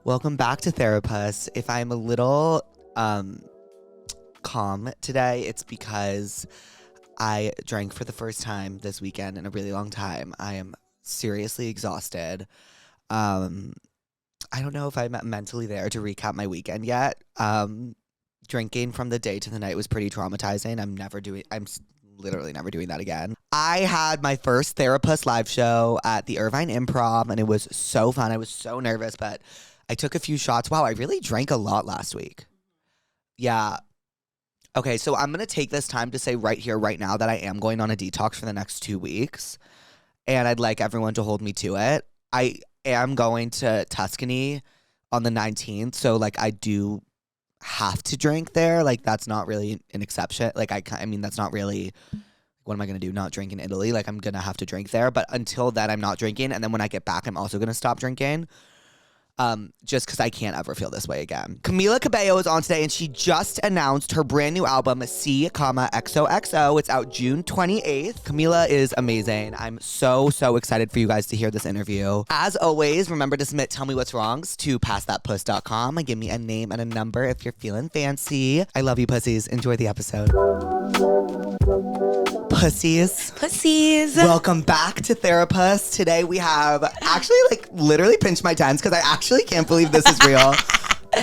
Welcome back to Therapuss. If I'm a little calm today, it's because I drank for the first time this weekend in a really long time. I am seriously exhausted. I don't know if I'm mentally there to recap my weekend yet. Drinking from the day to the night was pretty traumatizing. I'm literally never doing that again. I had my first Therapuss live show at the Irvine Improv, and it was so fun. I was so nervous, but I took a few shots. Wow, I really drank a lot last week. Yeah. Okay, so I'm going to take this time to say right here, right now, that I am going on a detox for the next 2 weeks, and I'd like everyone to hold me to it. I am going to Tuscany on the 19th, so, like, I do have to drink there. Like, that's not really an exception. Like, I mean, that's not really, what am I going to do? Not drink in Italy? Like, I'm going to have to drink there. But until then, I'm not drinking. And then when I get back, I'm also going to stop drinking. Just because I can't ever feel this way again. Camila Cabello is on today, and she just announced her brand new album, XOXO. It's out June 28th. Camila is amazing. I'm so excited for you guys to hear this interview. As always, remember to submit Tell Me What's Wrongs to passthatpuss.com and give me a name and a number if you're feeling fancy. I love you, pussies. Enjoy the episode. Pussies. Welcome back to Therapuss. Today we have actually literally pinched my tens because I actually can't believe this is real.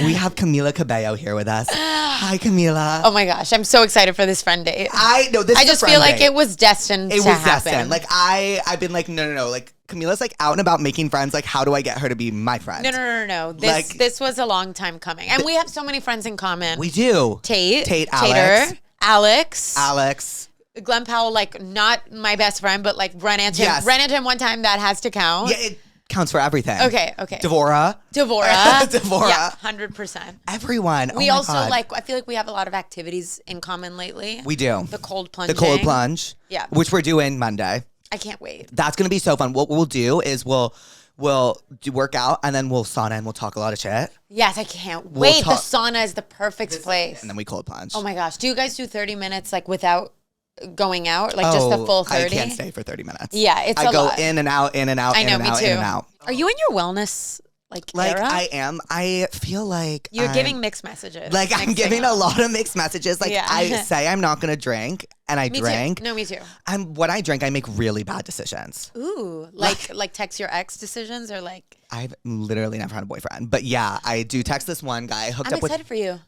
We have Camila Cabello here with us. Hi, Camila. Oh my gosh, I'm so excited for this friend date. I know this. I is just a friend feel like date. it was destined. It to was happen. destined. Like I've been like, no. Like Camila's like out and about making friends. Like, how do I get her to be my friend? No. This was a long time coming, and we have so many friends in common. We do. Tate, Alex. Glenn Powell, like not my best friend, but like ran into him one time. That has to count. Yeah, it counts for everything. Okay. Devora. Yeah, 100%. Everyone. We also God. I feel like we have a lot of activities in common lately. We do. The cold plunging. Yeah. Which we're doing Monday. I can't wait. That's going to be so fun. What we'll do is we'll do workout, and then we'll sauna, and we'll talk a lot of shit. Yes, I can't wait. The sauna is the perfect place. And then we cold plunge. Oh my gosh. Do you guys do 30 minutes like without going out? Like just the full 30? I can't stay for 30 minutes. Yeah, it's a lot. I go in and out, I know, me too. in and out. Are you in your wellness era? I am. I feel like you're giving mixed messages. Like I'm giving a lot of mixed messages. Like I say I'm not going to drink, and I drink. Too. No, me too. When I drink, I make really bad decisions. Ooh, like text your ex decisions or like. I've literally never had a boyfriend, but yeah, I do text this one guy. I'm excited for you.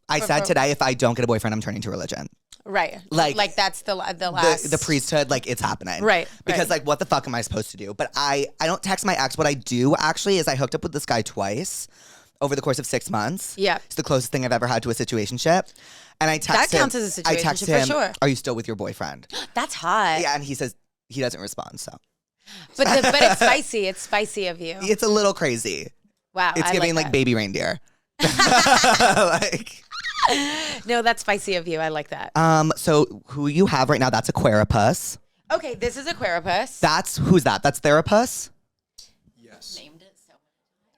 I said today, if I don't get a boyfriend, I'm turning to religion. Right. Like that's the last. The priesthood, like it's happening. Right. Because like what the fuck am I supposed to do? But I don't text my ex. What I do actually is I hooked up with this guy twice over the course of 6 months. Yeah. It's the closest thing I've ever had to a situationship. And I text him. That counts as a situationship I text him, for sure. Are you still with your boyfriend? That's hot. Yeah, and he says he doesn't respond, so. But it's spicy. It's spicy of you. It's a little crazy. Wow. It's giving like baby reindeer. No, that's spicy of you. I like that. So who you have right now, that's Aquaripuss. Okay, this is Aquaripuss. Who's that? That's Therapuss? Yes. Named it so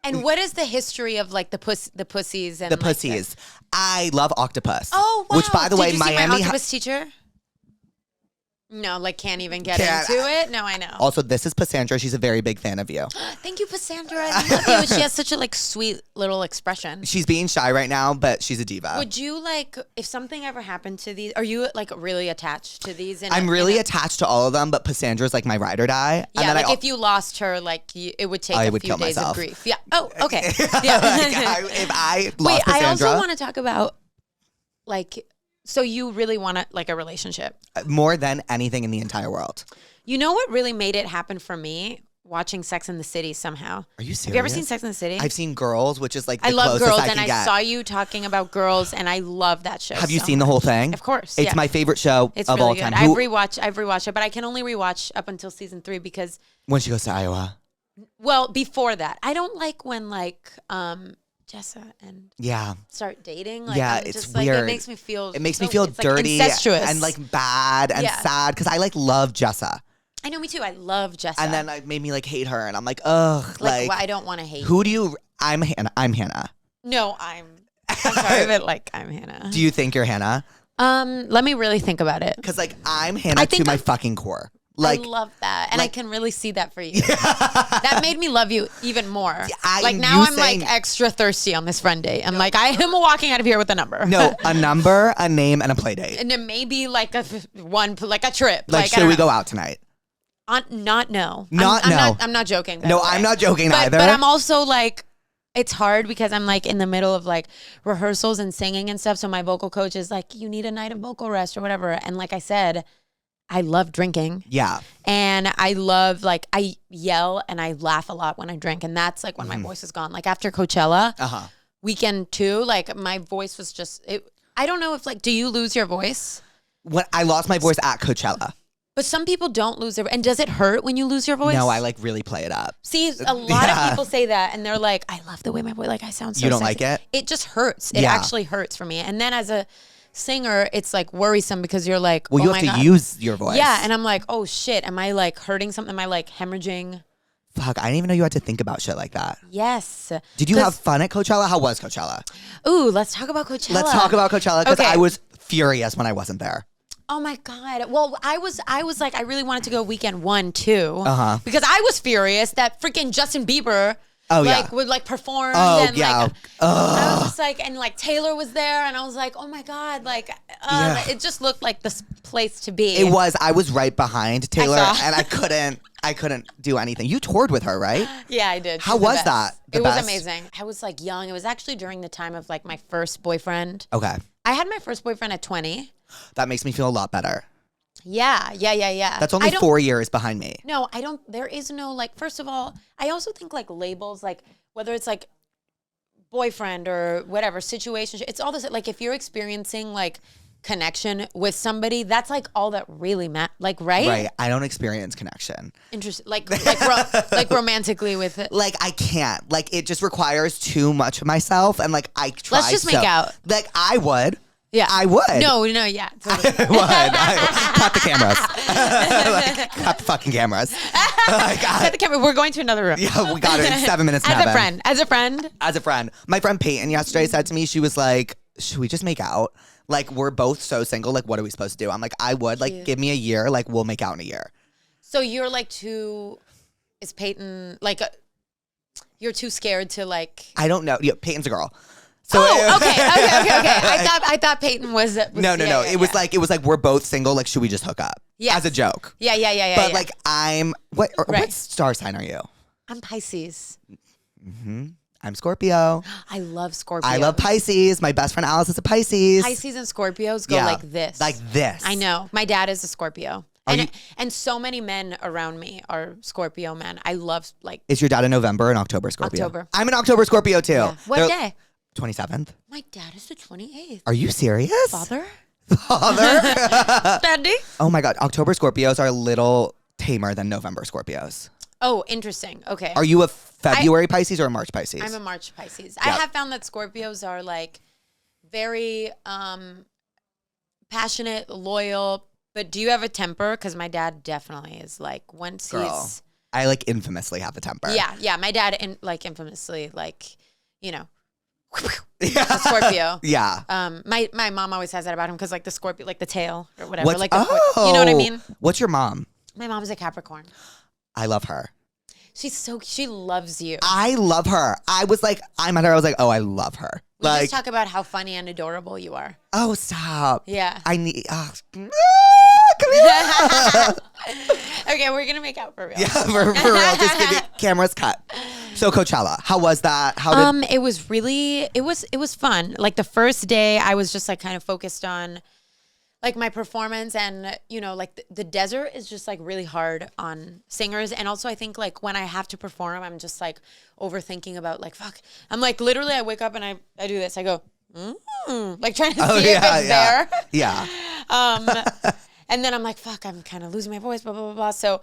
many. And what is the history of like the pussies and the pussies? I love octopus. Oh, wow. Which, by the way, Did you see Miami my octopus teacher? No, like can't even get into it. No, I know. Also, this is Passandra. She's a very big fan of you. Thank you, Passandra. I love you. She has such a like sweet little expression. She's being shy right now, but she's a diva. Would you like, if something ever happened to these, are you like really attached to these? I'm really attached to all of them, but Passandra's like my ride or die. Yeah, and then like if you lost her, like it would take a few days myself. of grief. Yeah. Oh, okay. Yeah. If I lost Passandra. I also want to talk about like, so you really want like a relationship? More than anything in the entire world. You know what really made it happen for me? Watching Sex in the City somehow. Are you serious? Have you ever seen Sex in the City? I've seen Girls, which is like the I love closest Girls, I can and get. I saw you talking about Girls, and I love that show. Have you seen the whole thing? Of course. It's my favorite show it's of really all good. time. I've rewatched it, but I can only rewatch up until season 3 because when she goes to Iowa. Well, before that, I don't like when like Jessa and start dating. Like, yeah, I'm it's just, weird. Like, it makes me feel. It makes so, me feel dirty like incestuous. and like bad and sad because I like love Jessa. I know, me too. I love Jessa. And then it made me like hate her, and I'm like, ugh. Like well, I don't want to hate. Who do you? I'm Hannah. I'm Hannah. No, I'm sorry, but like I'm Hannah. Do you think you're Hannah? Let me really think about it. Because like I'm Hannah to my fucking core. Like, I love that. And I can really see that for you. That made me love you even more. Like now I'm like extra thirsty on this friend date. I'm like, I am walking out of here with a number. No, a number, a name, and a play date. And then maybe like a trip. Like should we go out tonight? No. I'm not joking. No, I'm not joking either. But I'm also like, it's hard because I'm like in the middle of like rehearsals and singing and stuff. So my vocal coach is like, you need a night of vocal rest or whatever. And like I said, I love drinking. Yeah. And I love like, I yell and I laugh a lot when I drink. And that's like when my voice is gone. Like after Coachella, weekend 2, like my voice was just, I don't know if like, do you lose your voice? When I lost my voice at Coachella. But some people don't lose their voice. And does it hurt when you lose your voice? No, I like really play it up. See, a lot of people say that and they're like, I love the way my voice, like I sound so You don't sexy. like it? It just hurts. It actually hurts for me. And then as a singer, it's like worrisome because you're like, well, you have to use your voice. Yeah. And I'm like, oh shit, am I like hurting something? Am I like hemorrhaging? Fuck, I didn't even know you had to think about shit like that. Yes. Did you have fun at Coachella? How was Coachella? Ooh, let's talk about Coachella. Let's talk about Coachella because I was furious when I wasn't there. Oh my God. Well, I was like, I really wanted to go weekend 1, too. Because I was furious that freaking Justin Bieber would like perform. And like, I was just like, and like Taylor was there and I was like, oh my God, like it just looked like this place to be. It was. I was right behind Taylor and I couldn't do anything. You toured with her, right? Yeah, I did. How was that? It was amazing. I was like young. It was actually during the time of like my first boyfriend. Okay. I had my first boyfriend at 20. That makes me feel a lot better. Yeah. That's only 4 years behind me. No, I don't. There is no like, first of all, I also think like labels, like whether it's like boyfriend or whatever situation, it's all this, like if you're experiencing like connection with somebody, that's like all that really matters. Like, right? Right. I don't experience connection. Interesting. Like romantically with it. Like I can't. Like it just requires too much of myself, and like I try. Let's just make out. Like I would. Yeah, I would. No, yeah. Totally. I would. Cut the cameras. Cut the fucking cameras. Cut the camera. We're going to another room. Yeah, we got it in 7 minutes. As a friend. My friend Peyton yesterday said to me, she was like, "Should we just make out? Like we're both so single. Like what are we supposed to do?" I'm like, "I would. Like give me a year. Like we'll make out in a year." So you're like is Peyton like you're too scared to like? I don't know. Yeah, Peyton's a girl. So okay. I thought Peyton was no. It was like we're both single. Like, should we just hook up? Yeah, as a joke. Yeah. But like, what star sign are you? I'm Pisces. I'm Scorpio. I love Scorpio. I love Pisces. My best friend Alice is a Pisces. Pisces and Scorpios go like this. Like this. I know. My dad is a Scorpio. And so many men around me are Scorpio men. I love like. Is your dad a November or an October Scorpio? October. I'm an October Scorpio too. Yeah. What day? 27th. My dad is the 28th. Are you serious? Father? Daddy? Oh my God. October Scorpios are a little tamer than November Scorpios. Oh, interesting. Okay. Are you a February Pisces or a March Pisces? I'm a March Pisces. Yeah. I have found that Scorpios are like very passionate, loyal. But do you have a temper? Because my dad definitely is like once he's. I like infamously have a temper. Yeah. My dad infamously like, you know. A Scorpio. Yeah. My mom always says that about him because like the Scorpio, like the tail or whatever. You know what I mean? What's your mom? My mom's a Capricorn. I love her. She loves you. I love her. I met her. I was like, oh, I love her. We just talk about how funny and adorable you are. Oh, stop. Yeah. I need. Come Okay, we're gonna make out for real. Yeah, for real. Just give me cameras cut. So Coachella, how was that? It was really it was fun. Like the first day, I was just like kind of focused on like my performance, and you know, like the desert is just like really hard on singers, and also I think like when I have to perform, I'm just like overthinking about like fuck. I'm like literally I wake up and I do this. I go like trying to see if it's there. Yeah. And then I'm like fuck, I'm kind of losing my voice. Blah blah blah blah. So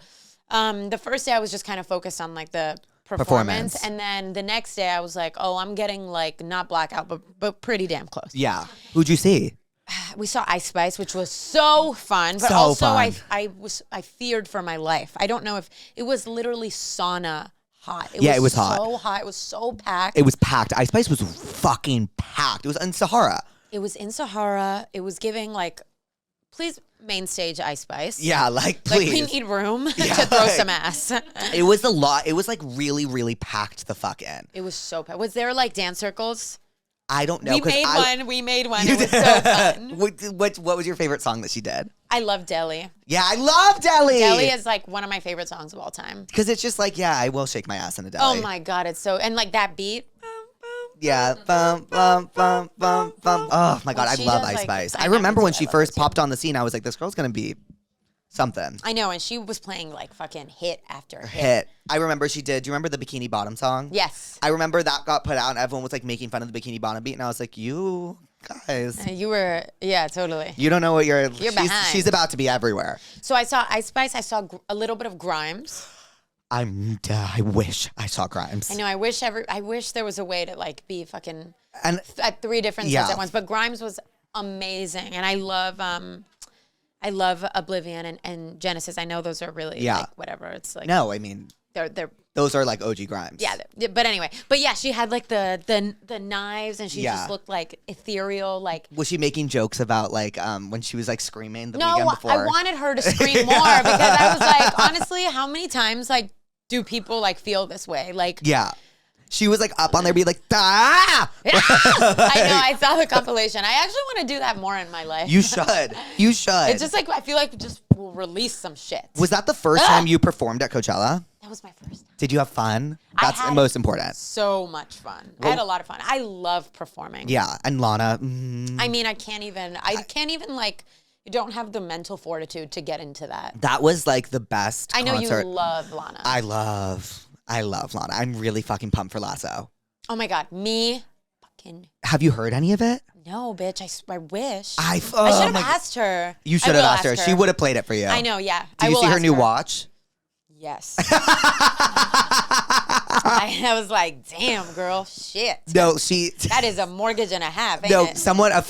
the first day I was just kind of focused on like the performance, and then the next day I was like, oh, I'm getting like not blackout, but pretty damn close. Yeah. Who'd you see? We saw Ice Spice, which was so fun, but also I feared for my life. I don't know if it was literally sauna hot. It was hot. So hot. It was so packed. It was packed. Ice Spice was fucking packed. It was in Sahara. It was in Sahara. It was giving like please main stage Ice Spice. Yeah, like please. Like we need room Yeah, to throw like- some ass. It was a lot. It was like really, really packed the fuck in. It was so packed. Was there like dance circles? I don't know. We 'cause made one. You It was did. so fun. What was your favorite song that she did? I love Deli. Yeah, I love Deli. Deli is like one of my favorite songs of all time. Because it's just like, yeah, I will shake my ass in a deli. Oh my God, it's so, and like that beat. Yeah, bum, bum, bum, bum, bum. Oh my God, When I she love does, Ice like, Spice. I I know, me remember too. when I she love first her too. popped on the scene, I was like, this girl's gonna be something. I know, and she was playing like fucking hit after hit. Hit. I remember she did. Do you remember the Bikini Bottom song? Yes. I remember that got put out and everyone was like making fun of the Bikini Bottom beat, and I was like, you guys, You were, yeah, totally. you don't know what you're behind. she's about to be everywhere. So I saw Ice Spice. I saw a little bit of Grimes. I wish I saw Grimes. I know. I wish there was a way to like be fucking And at 3 different Yeah. sets at once. But Grimes was amazing, and I love Oblivion and Genesis. I know those are really like whatever. It's like no, I mean, they're those are like OG Grimes. yeah. But anyway, but yeah, she had like the knives, and she just looked like ethereal. Like Was she making jokes about like when she was like screaming the no, weekend before? I wanted her to scream more because I was like, honestly, how many times like do people like feel this way? Like Yeah. She was like up on there being like, ah! I know. I saw the compilation. I actually want to do that more in my life. You should. You should. It's just like I feel like just will release some shit. Was that the first time you performed at Coachella? That was my first time. Did you have fun? I That's had most important. So much fun. I had a lot of fun. I love performing. Yeah. And Lana. I mean, I can't even like, you don't have the mental fortitude to get into that. That was like the best I know concert. you love Lana. I love Lana. I'm really fucking pumped for Lasso. Oh my God. Me fucking. Have you heard any of it? No, bitch. I wish. I should have asked her. You should have asked her. She would have played it for you. I know, yeah. Did you see her new watch? Yes. I was like, damn, girl, shit. No, That is a mortgage and a half, ain't No, it? a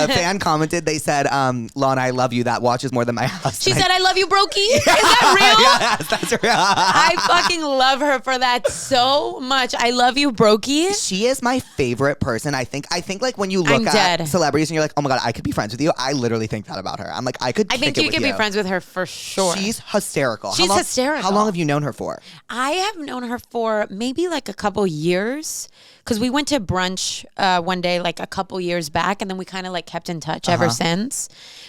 fan commented. They said, "Lana, I love you. That watch is more than my house." She said, "I love you, Brokey." Is that real? Yes, that's real. I fucking love her for that so much. I love you, Brokey. She is my favorite person. I think like when you I'm look at dead. celebrities and you're like, oh my God, I could be friends with you. I literally think that about her. I'm like, I think kick it you with could be friends with her for sure. She's hysterical. She's hysterical. How long have you known her for? I have known her for maybe like a couple years because we went to brunch one day like a couple years back, and then we kind of like kept in touch ever since.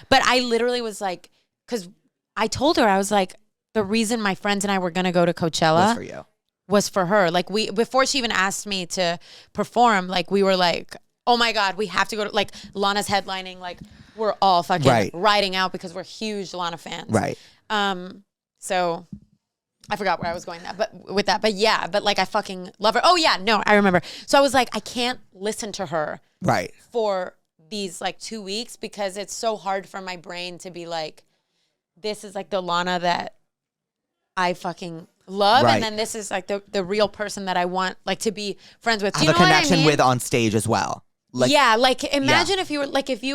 But I literally was like, because I told her, I was like, the reason my friends and I were gonna go to Coachella What's for you? was for her. Like before she even asked me to perform, like we were like, oh my God, we have to go to, like Lana's headlining, like we're all fucking riding out because we're huge Lana fans. Right. So I forgot where I was going with that. But yeah, but like I fucking love her. Oh yeah, no, I remember. So I was like, I can't listen to her Right. for these like 2 weeks because it's so hard for my brain to be like, this is like the Lana that I fucking love, Right. and then this is like the real person that I want like to be friends with. Do Have you a know what I connection mean? with on stage as well. Like, yeah, like imagine if you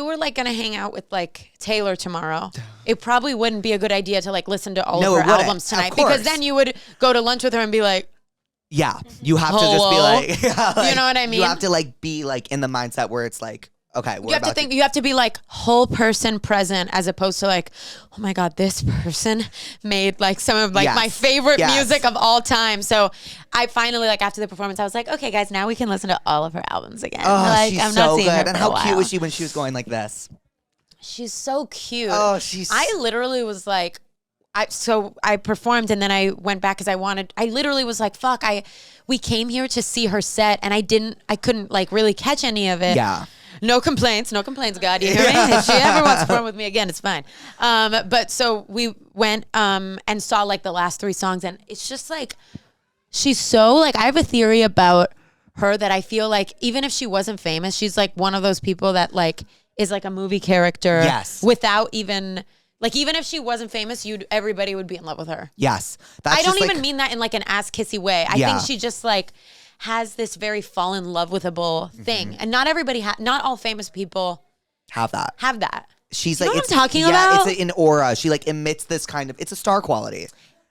were like gonna hang out with like Taylor tomorrow, it probably wouldn't be a good idea to like listen to all No, of it her wouldn't. albums tonight Of because course. then you would go to lunch with her and be like, yeah, you have to just be Hello? like, You know what I mean? You have to like be like in the mindset where it's like, okay, you have to think, you have to be like whole person present as opposed to like, oh my God, this person made like some of like my favorite music of all time. So I finally like after the performance, I was like, okay guys, now we can listen to all of her albums again. Oh, like she's I'm so not seeing her good. for And a how while. cute was she when she was going like this? She's so cute. Oh, I literally was like, I performed and then I went back because I literally was like, fuck, we came here to see her set and I couldn't like really catch any of it. Yeah. No complaints, God, you hear me? If she ever wants to perform with me again, it's fine. But so we went and saw like the last 3 songs and it's just like, she's so like, I have a theory about her that I feel like even if she wasn't famous, she's like one of those people that like is like a movie character. Yes. Without even like, even if she wasn't famous, everybody would be in love with her. Yes. I don't just, even like, mean that in like an ass kissy way. I think she just like has this very fall in love withable thing. And not everybody, not all famous people have that. She's You like, know what I'm talking yeah, about? it's an aura. She like emits this kind of, it's a star quality.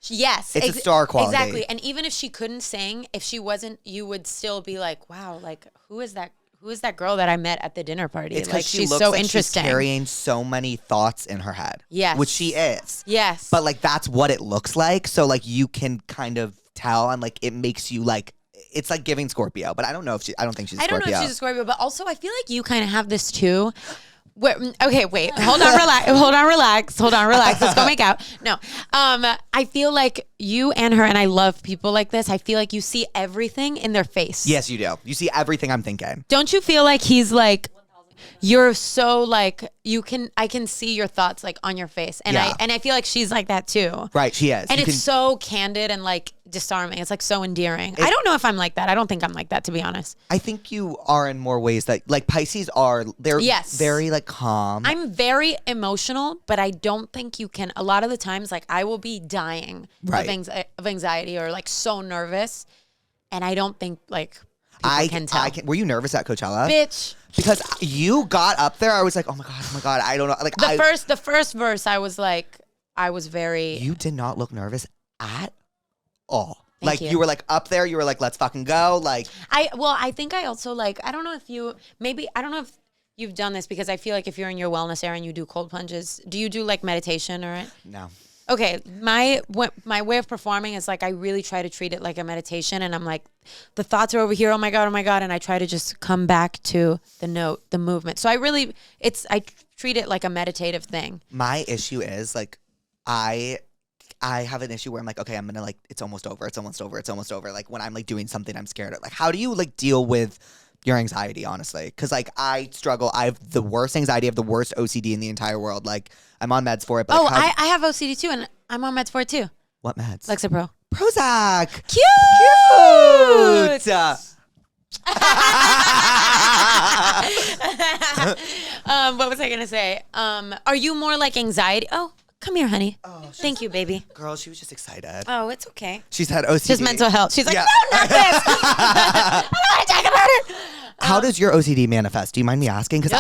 Yes. It's a star quality. Exactly. And even if she couldn't sing, if she wasn't, you would still be like, wow, like who is that who is that girl that I met at the dinner party? It's like because she she's looks so like interesting. she's carrying so many thoughts in her head. Yes. Which she is. Yes. But like that's what it looks like. So like you can kind of tell, and like it makes you like, it's like giving Scorpio. But I don't know if I don't think she's a Scorpio. I don't know if she's a Scorpio, but also I feel like you kind of have this too. Okay, wait. Hold on, relax. Let's go make out. No. I feel like you and her, and I love people like this. I feel like you see everything in their face. Yes, you do. You see everything I'm thinking. Don't you feel like he's like, you're so like, I can see your thoughts like on your face. And Yeah. I feel like she's like that too. Right, she is. And it's so candid and like disarming. It's like so endearing. I don't know if I'm like that. I don't think I'm like that, to be honest. I think you are in more ways that like Pisces are. They're very like calm. I'm very emotional, but I don't think you can. A lot of the times, like I will be dying of anxiety or like so nervous, and I don't think like people can tell. Were you nervous at Coachella? Bitch. Because you got up there, I was like, oh my god, I don't know. Like the first verse, I was like, I was very. You did not look nervous at all. Thank you were like up there, you were like, let's fucking go. Like I think I also like, I don't know if you've done this, because I feel like if you're in your wellness area and you do cold plunges, do you do like meditation or? No. Okay, my way of performing is like I really try to treat it like a meditation, and I'm like, the thoughts are over here, oh my god, and I try to just come back to the note, the movement. So I treat it like a meditative thing. My issue is like I have an issue where I'm like, okay, I'm gonna like, it's almost over. Like when I'm like doing something I'm scared of. Like how do you like deal with your anxiety, honestly? Because like I struggle. I have the worst anxiety. I have the worst OCD in the entire world. Like I'm on meds for it. But like, I have OCD too, and I'm on meds for it too. What meds? Lexapro. Prozac. Cute. What was I gonna say? Are you more like anxiety? Oh, come here, honey. Oh, thank you, baby. Girl, she was just excited. Oh, it's okay. She's had OCD. Just mental health. She's like, Yeah. no, not this. I don't want to talk about it. How does your OCD manifest? Do you mind me asking? Because No,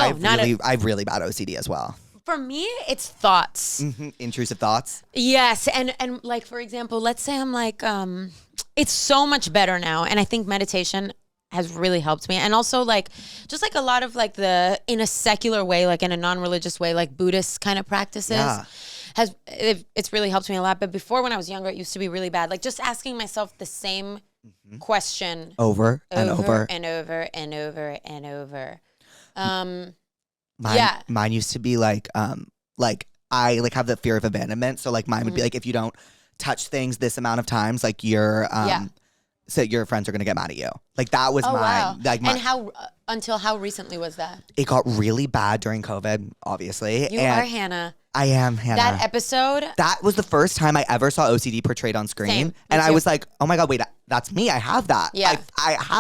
I have really bad OCD as well. For me, it's thoughts. Intrusive thoughts. Yes, and like for example, let's say I'm like, it's so much better now, and I think meditation has really helped me, and also like just like a lot of like in a secular way, like in a non-religious way, like Buddhist kind of practices. Yeah. It's really helped me a lot. But before, when I was younger, it used to be really bad. Like just asking myself the same question over and over and over and over and over. Mine used to be like I like have the fear of abandonment. So like mine would be like, if you don't touch things this amount of times, like so your friends are gonna get mad at you. Like that was mine. Wow. Like and until how recently was that? It got really bad during COVID, obviously. You are Hannah. I am Hannah. That episode. That was the first time I ever saw OCD portrayed on screen. Same. And Me I too. was like, oh my God, wait, that's me. I have that. Yeah.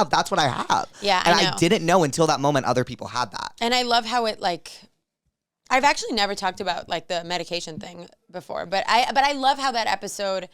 That's what I have. Yeah, And I know. I didn't know until that moment other people had that. And I love how it like, I've actually never talked about like the medication thing before, but I love how that episode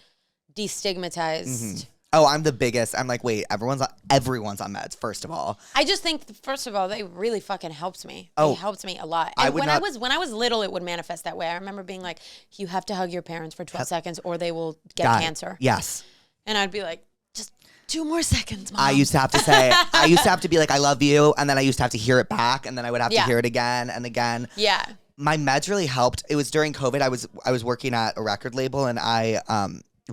destigmatized. Oh, I'm the biggest. I'm like, wait, everyone's on meds, first of all. I just think, first of all, they really fucking helped me. Oh. They helped me a lot. I And would when not- I was little, it would manifest that way. I remember being like, you have to hug your parents for 12 seconds or they will get God, cancer. Yes. And I'd be like, just 2 more seconds, Mom. I used to have to be like, I love you. And then I used to have to hear it back. And then I would have to Yeah. hear it again and again. Yeah. My meds really helped. It was during COVID. I was working at a record label and I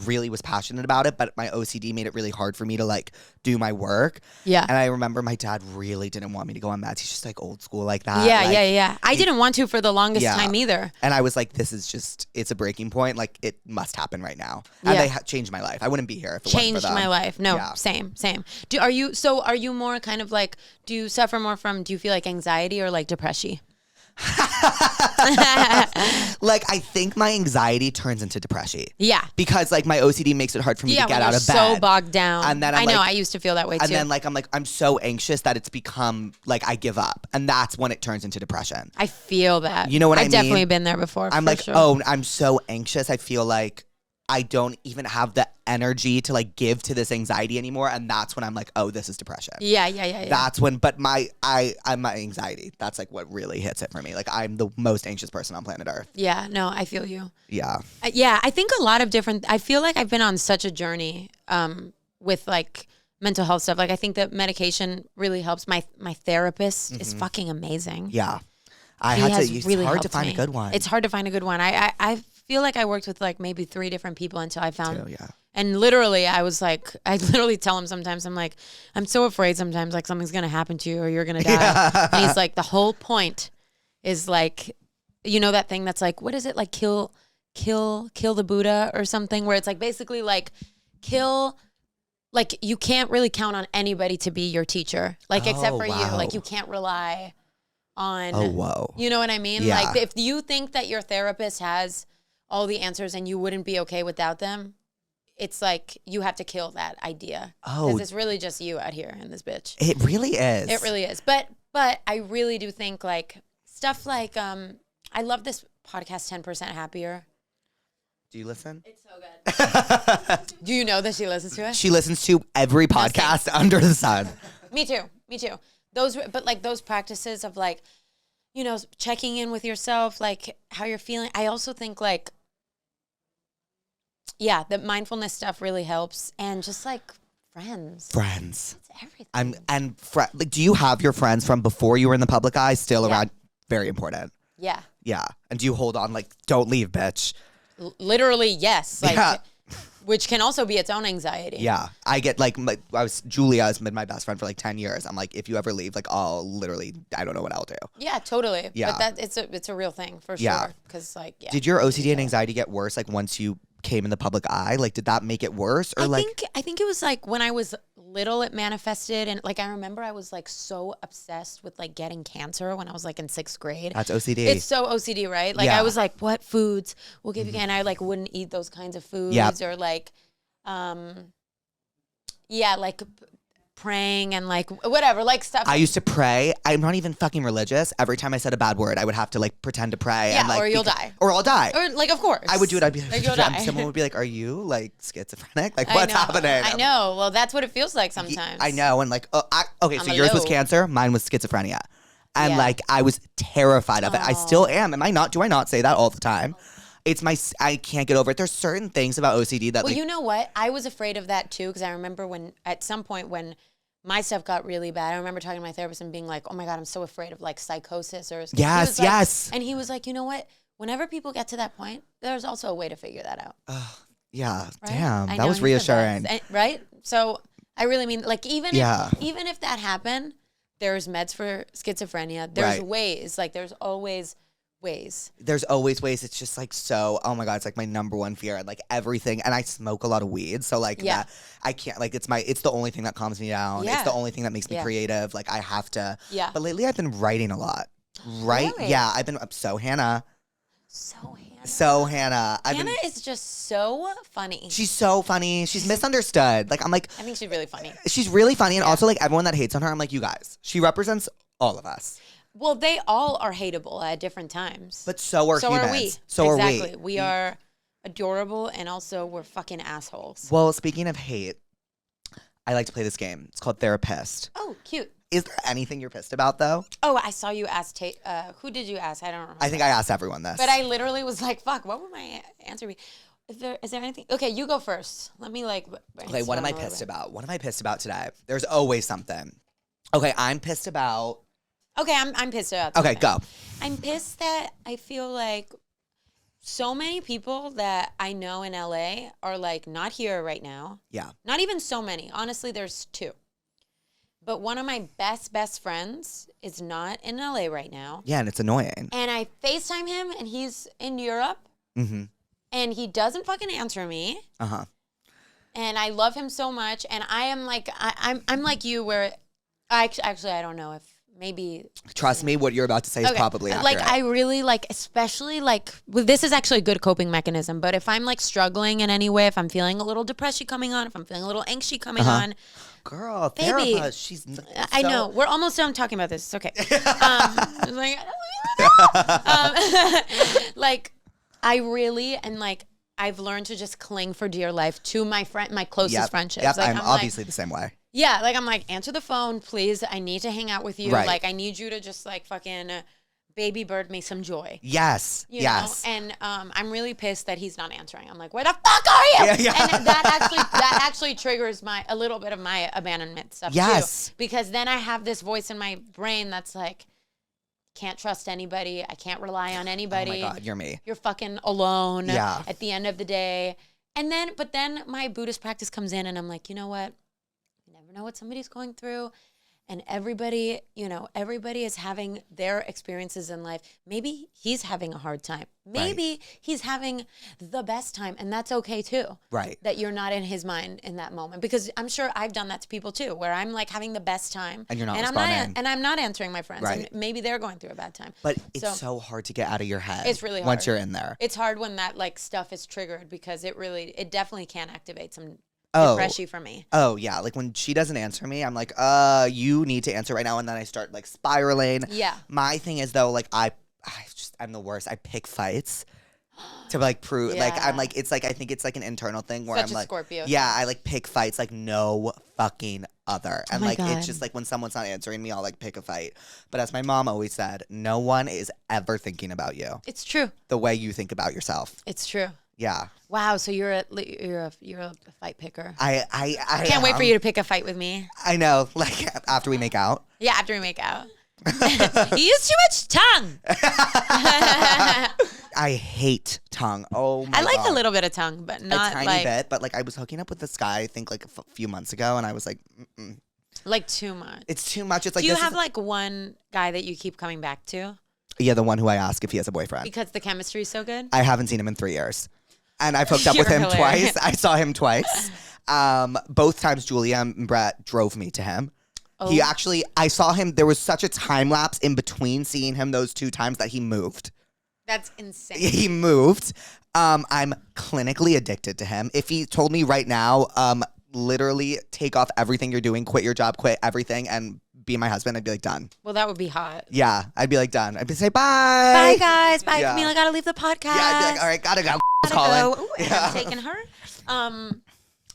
really was passionate about it, but my OCD made it really hard for me to like do my work. Yeah. And I remember my dad really didn't want me to go on meds. He's just like old school like that. Yeah, like, yeah. I didn't want to for the longest Yeah. time either. And I was like, this is just, it's a breaking point. Like it must happen right now. And Yeah. they changed my life. I wouldn't be here if it wasn't Changed for them. my life. No, Yeah. same. Are you more kind of like, do you suffer more from, do you feel like anxiety or like depression? Like I think my anxiety turns into depression. Yeah. Because like my OCD makes it hard for me to when get out you're of bed. so bogged down. And then I know, like- I used to feel that way And too. then like I'm so anxious that it's become like I give up. And that's when it turns into depression. I feel that. You know what I I've mean? definitely been there before. I'm for like, sure. oh, I'm so anxious. I feel like I don't even have the energy to like give to this anxiety anymore. And that's when I'm like, oh, this is depression. Yeah. That's when, but my anxiety, that's like what really hits it for me. Like I'm the most anxious person on planet Earth. Yeah, no, I feel you. Yeah. Yeah, I think a lot of different, I feel like I've been on such a journey with like mental health stuff. Like I think that medication really helps. My therapist is fucking amazing. Yeah. It's really hard to helped find me. a good one. It's hard to find a good one. I feel like I worked with like maybe 3 different people until I found. Too, yeah. And literally, I literally tell him sometimes, I'm like, I'm so afraid sometimes like something's gonna happen to you or you're gonna die. Yeah. And he's like, the whole point is like, you know that thing that's like, what is it like? Kill the Buddha or something, where it's like basically like like you can't really count on anybody to be your teacher, like except for you. Like you can't rely on. Oh, whoa. You know what I mean? Yeah. Like if you think that your therapist has all the answers and you wouldn't be okay without them, it's like you have to kill that idea. Oh. Because it's really just you out here in this bitch. It really is. It really is. But I really do think like stuff like I love this podcast 10% Happier. Do you listen? It's so good. Do you know that she listens to it? She listens to every podcast under the sun. Me too. But like those practices of like, you know, checking in with yourself, like how you're feeling. I also think like, yeah, the mindfulness stuff really helps, and just like friends. Friends. It's everything. Like, do you have your friends from before you were in the public eye still around? Very important. Yeah. Yeah. And do you hold on, like, don't leave, bitch? Literally, yes. Like, which can also be its own anxiety. Yeah. I get like, Julia has been my best friend for like 10 years. I'm like, if you ever leave, like, I don't know what I'll do. Yeah, totally. Yeah. But it's a real thing for Yeah. sure. Because like, yeah. Did your OCD and anxiety get worse, like, once you came in the public eye? Like, did that make it worse? Or I think it was like when I was little, it manifested. And like, I remember I was like so obsessed with like getting cancer when I was like in 6th grade. That's OCD. It's so OCD, right? Like Yeah. I was like, what foods will give you cancer? And I like wouldn't eat those kinds of foods. Yep. Or like, like praying and like whatever, like stuff. I used to pray. I'm not even fucking religious. Every time I said a bad word, I would have to like pretend to pray. Yeah, and, like, or you'll die. Or I'll die. Or like, of course. I would do it. I'd be like, you'll die. someone would be like, are you like schizophrenic? Like, I what's know. happening? I know. Well, that's what it feels like sometimes. I know. And like, okay, so I'm yours was low. cancer. Mine was schizophrenia. And Yeah. like, I was terrified of it. I still am. Do I not say that all the time? I can't get over it. There's certain things about OCD that Well, like, you know what? I was afraid of that too, because I remember when at some point when my stuff got really bad, I remember talking to my therapist and being like, oh my God, I'm so afraid of like psychosis or Yes, he was like- yes. And he was like, you know what? Whenever people get to that point, there's also a way to figure that out. yeah, Right? damn, I that know, was and he said reassuring. that. Right? So I really mean, like, even if that happened, there's meds for schizophrenia. There's Right. ways. Like, there's always ways. There's always ways. It's just like so, oh my God, it's like my number one fear and like everything. And I smoke a lot of weed. So like that, I can't, like, it's the only thing that calms me down. Yeah. It's the only thing that makes me Yeah. creative. Like I have to. Yeah. But lately I've been writing a lot. Right? Really? Yeah. I've been, so Hannah. Hannah is just so funny. She's so funny. She's misunderstood. Like, I'm like, I think she's really funny. she's really funny. And also like everyone that hates on her, I'm like, you guys, she represents all of us. Well, they all are hateable at different times. But so are humans. Are we. So exactly. are we. We are adorable, and also we're fucking assholes. Well, speaking of hate, I like to play this game. It's called Therapuss. Oh, cute. Is there anything you're pissed about, though? Oh, I saw you ask who did you ask? I don't remember. I think I asked everyone this. But I literally was like, fuck, what would my answer be? Is there anything? Okay, you go first. Let me like. Okay, what am I pissed about? What am I pissed about today? There's always something. Okay, I'm pissed about. Okay, I'm pissed about Okay, something. go. I'm pissed that I feel like so many people that I know in LA are like not here right now. Yeah. Not even so many. Honestly, there's 2. But one of my best friends is not in LA right now. Yeah, and it's annoying. And I FaceTime him and he's in Europe. Mm-hmm. And he doesn't fucking answer me. Uh-huh. And I love him so much. And I am like, I'm like you where I don't know if maybe. Trust me, what you're about to say is probably accurate. Like I really like, especially like, well, this is actually a good coping mechanism. But if I'm like struggling in any way, if I'm feeling a little depression coming on, if I'm feeling a little anxiety coming on. Girl, Baby, Therapuss, she's I know. We're almost done talking about this. It's okay. Like, like, I really, and like, I've learned to just cling for dear life to my closest friendships. Yep, Like, I'm obviously the same way. Yeah, like I'm like, answer the phone, please. I need to hang out with you. Right. Like I need you to just like fucking baby bird me some joy. Yes. You yes. know? And I'm really pissed that he's not answering. I'm like, where the fuck are you? Yeah, yeah. And that actually triggers a little bit of my abandonment stuff Yes. too. Because then I have this voice in my brain that's like, can't trust anybody. I can't rely on anybody. Oh my God, you're me. You're fucking alone at the end of the day. But then my Buddhist practice comes in and I'm like, you know what? You never know what somebody's going through. And everybody is having their experiences in life. Maybe he's having a hard time. Maybe he's having the best time. And that's okay too. Right. That you're not in his mind in that moment. Because I'm sure I've done that to people too, where I'm like having the best time. And you're not responding. I'm not answering my friends. Right. And maybe they're going through a bad time. But it's so hard to get out of your head. It's really hard. Once you're in there. It's hard when that like stuff is triggered because it definitely can activate some depression for me. Oh yeah, like when she doesn't answer me, I'm like, you need to answer right now, and then I start like spiraling. Yeah. My thing is though, like I'm the worst. I pick fights to like prove, like I'm like it's like I think it's like an internal thing where Such I'm a like, Scorpio yeah, I like pick fights like no fucking other, and my like God. it's just like when someone's not answering me, I'll like pick a fight. But as my mom always said, no one is ever thinking about you It's true. the way you think about yourself. It's true. Yeah. Wow, so you're a fight picker. I Can't wait for you to pick a fight with me. I know, like after we make out. Yeah, after we make out. You use too much tongue. I hate tongue. Oh my I like God. a little bit of tongue, but not a tiny like bit. But like I was hooking up with this guy, I think like a few months ago, and I was like, like too much. it's too much. It's like Do you this have is- like one guy that you keep coming back to yeah, the one who I ask if he has a boyfriend. because the chemistry is so good? I haven't seen him in 3 years, and I've hooked up with You're him hilarious. twice. I saw him twice. Both times Julia and Brett drove me to him. Oh. He actually, I saw him. There was such a time lapse in between seeing him those 2 times that he moved. That's insane. He moved. I'm clinically addicted to him. If he told me right now, literally take off everything you're doing, quit your job, quit everything, and be my husband, I'd be like, done. Well, that would be hot. Yeah, I'd be like, done. I'd be say, bye. Bye, guys. Bye, Yeah. Camila. Gotta leave the podcast. Yeah, I'd be like, all right, gotta go. Gotta Calling. go. Ooh, and I'm taking her.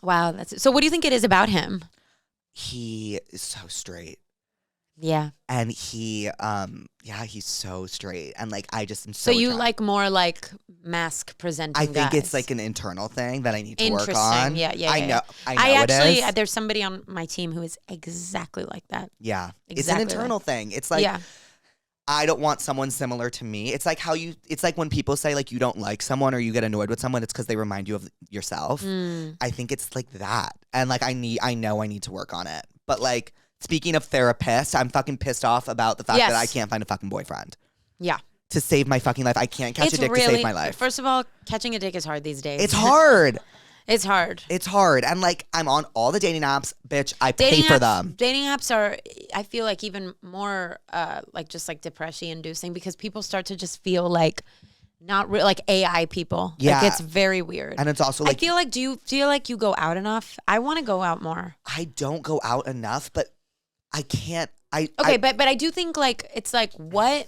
Wow, that's it. So what do you think it is about him? He is so straight. Yeah. And he's so straight. And like, I just am So you attracted. like more like mask presenting I think guys. it's like an internal thing that I need to work Interesting. on. Yeah. I know I it actually, is. there's somebody on my team who is exactly like that. Yeah. It's Exactly an internal thing. It's like, yeah. I don't want someone similar to me. It's like it's like when people say like you don't like someone or you get annoyed with someone, it's because they remind you of yourself. I think it's like that. And like I know I need to work on it. But like speaking of therapists, I'm fucking pissed off about the fact that I can't find a fucking boyfriend. Yeah. To save my fucking life. I can't catch a dick to save my life. First of all, catching a dick is hard these days. It's hard. It's hard. It's hard. And like I'm on all the dating apps, bitch. I pay for them. Dating apps are, I feel like, even more like just like depression inducing because people start to just feel like not real, like AI people. Yeah. Like it's very weird. And it's also like I feel like, do you feel like you go out enough? I want to go out more. I don't go out enough, but I can't. Okay, but I do think like it's like what?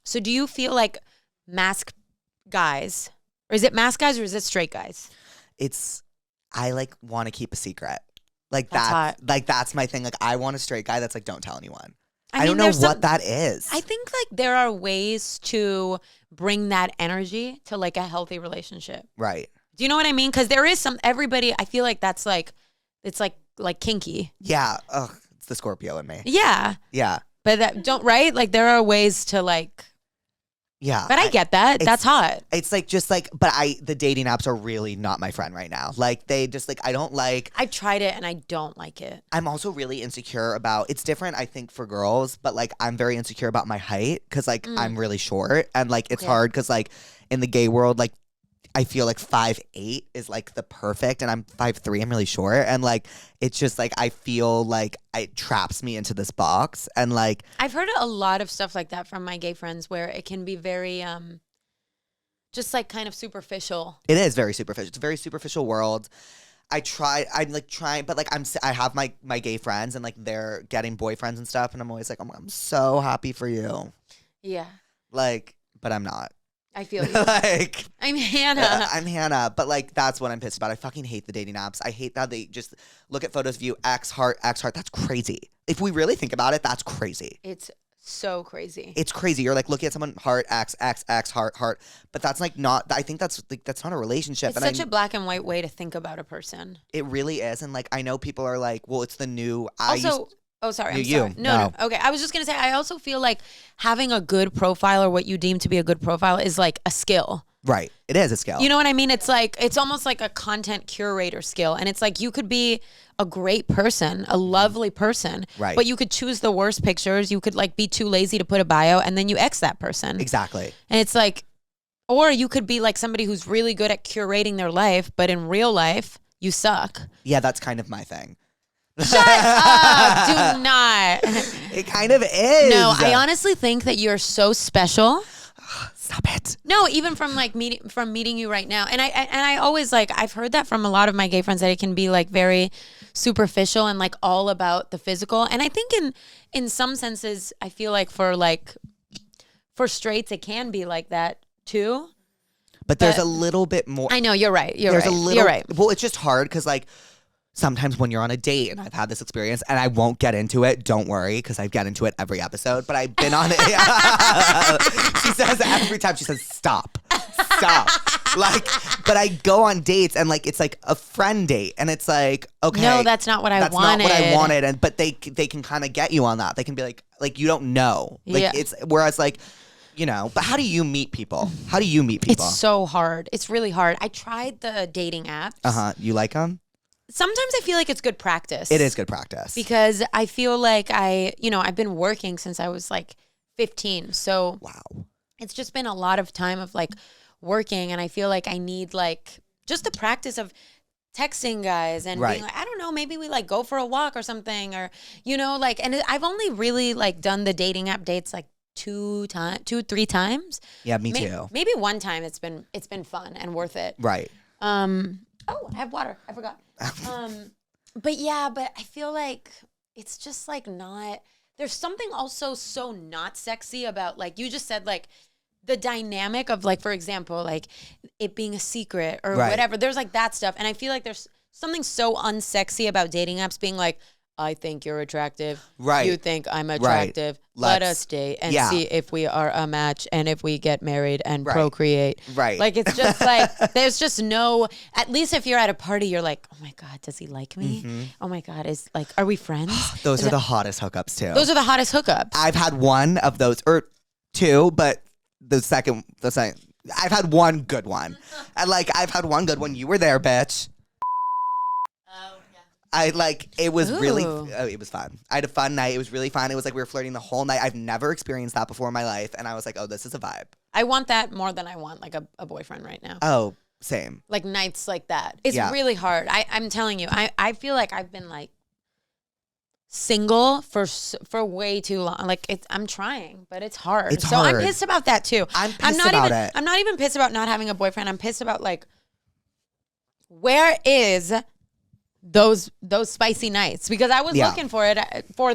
So do you feel like mask guys, or is it mask guys, or is it straight guys? I like want to keep a secret. Like That's hot. like that's my thing. Like I want a straight guy that's like don't tell anyone. I mean, don't know there's what that is. I think like there are ways to bring that energy to like a healthy relationship. Right. Do you know what I mean? Because there is everybody. I feel like that's like it's like kinky. Yeah. Ugh. It's the Scorpio in me. Yeah. Yeah. But that don't right. Like there are ways to like. Yeah. But I get that. That's hot. It's like just like, but the dating apps are really not my friend right now. Like they just like, I don't like. I've tried it and I don't like it. I'm also really insecure about, it's different I think for girls, but like I'm very insecure about my height because like I'm really short and like it's hard because like in the gay world, like I feel like 5'8" is like the perfect and I'm 5'3", I'm really short and like it's just like I feel like it traps me into this box and like I've heard a lot of stuff like that from my gay friends where it can be very just like kind of superficial. it is very superficial. It's a very superficial world. I'm trying, but like I have my gay friends and like they're getting boyfriends and stuff and I'm always like, I'm so happy for you. Yeah. Like, but I'm not. I feel you. Like I'm Hannah. I'm Hannah, but like that's what I'm pissed about. I fucking hate the dating apps. I hate how they just look at photos of you, X heart. That's crazy. If we really think about it, that's crazy. It's so crazy. It's crazy. You're like looking at someone, heart, X, X, X, heart, heart. But that's like not, I think that's not a relationship. It's such a black and white way to think about a person. It really is. And like, I know people are like, well, it's the new, Oh, sorry. I'm You. sorry. No. Okay. I was just going to say, I also feel like having a good profile or what you deem to be a good profile is like a skill. Right. It is a skill. You know what I mean? It's like, it's almost like a content curator skill. And it's like, you could be a great person, a lovely person. Right. But you could choose the worst pictures. You could like be too lazy to put a bio and then you X that person. Exactly. And it's like, or you could be like somebody who's really good at curating their life, but in real life, you suck. Yeah, that's kind of my thing. Shut up. Do not. It kind of is. No, I honestly think that you're so special. Stop it. No, even from like meeting you right now. And I always like, I've heard that from a lot of my gay friends that it can be like very superficial and like all about the physical. And I think in some senses, I feel like for straights, it can be like that too. But there's a little bit more. I know, you're right. You're right. Well, it's just hard because like, sometimes when you're on a date, and I've had this experience, and I won't get into it, don't worry, because I get into it every episode, but I've been on it. She says every time, she says, stop. Like, but I go on dates, and like, it's like a friend date, and it's like, okay. No, that's not what I wanted. That's not what I wanted, but they can kind of get you on that. They can be like you don't know. Like, yeah. it's, whereas like, you know, but how do you meet people? It's so hard. It's really hard. I tried the dating apps. You like them? Sometimes I feel like it's good practice. It is good practice. Because I feel like I've been working since I was like 15. So wow. It's just been a lot of time of like working, and I feel like I need like just the practice of texting guys and being like, I don't know, maybe we like go for a walk or something, or, you know, like, and I've only really like done the dating app dates like 2-3 times. Yeah, me too. Maybe one time it's been fun and worth it. Right. Oh, I have water. I forgot. But I feel like it's just like not, there's something also so not sexy about, like you just said, like the dynamic of like, for example, like it being a secret or whatever. There's like that stuff. And I feel like there's something so unsexy about dating apps being like, I think you're attractive. Right. You think I'm attractive. Let us date and see if we are a match and if we get married and procreate. Right. Like, it's just like, there's just no, at least if you're at a party, you're like, oh my God, does he like me? Mm-hmm. Oh my God, are we friends? Those are the hottest hookups too. Those are the hottest hookups. I've had one of those, or two, but the second, I've had one good one. And like, I've had one good one. You were there, bitch. It was really, it was fun. I had a fun night. It was really fun. It was like we were flirting the whole night. I've never experienced that before in my life. And I was like, oh, this is a vibe. I want that more than I want like a boyfriend right now. Oh, same. Like nights like that. It's really hard. I'm telling you, I feel like I've been like single for way too long. Like I'm trying, but it's hard. It's hard. I'm pissed about that too. I'm not even pissed about not having a boyfriend. I'm pissed about like, where is those spicy nights, because I was looking for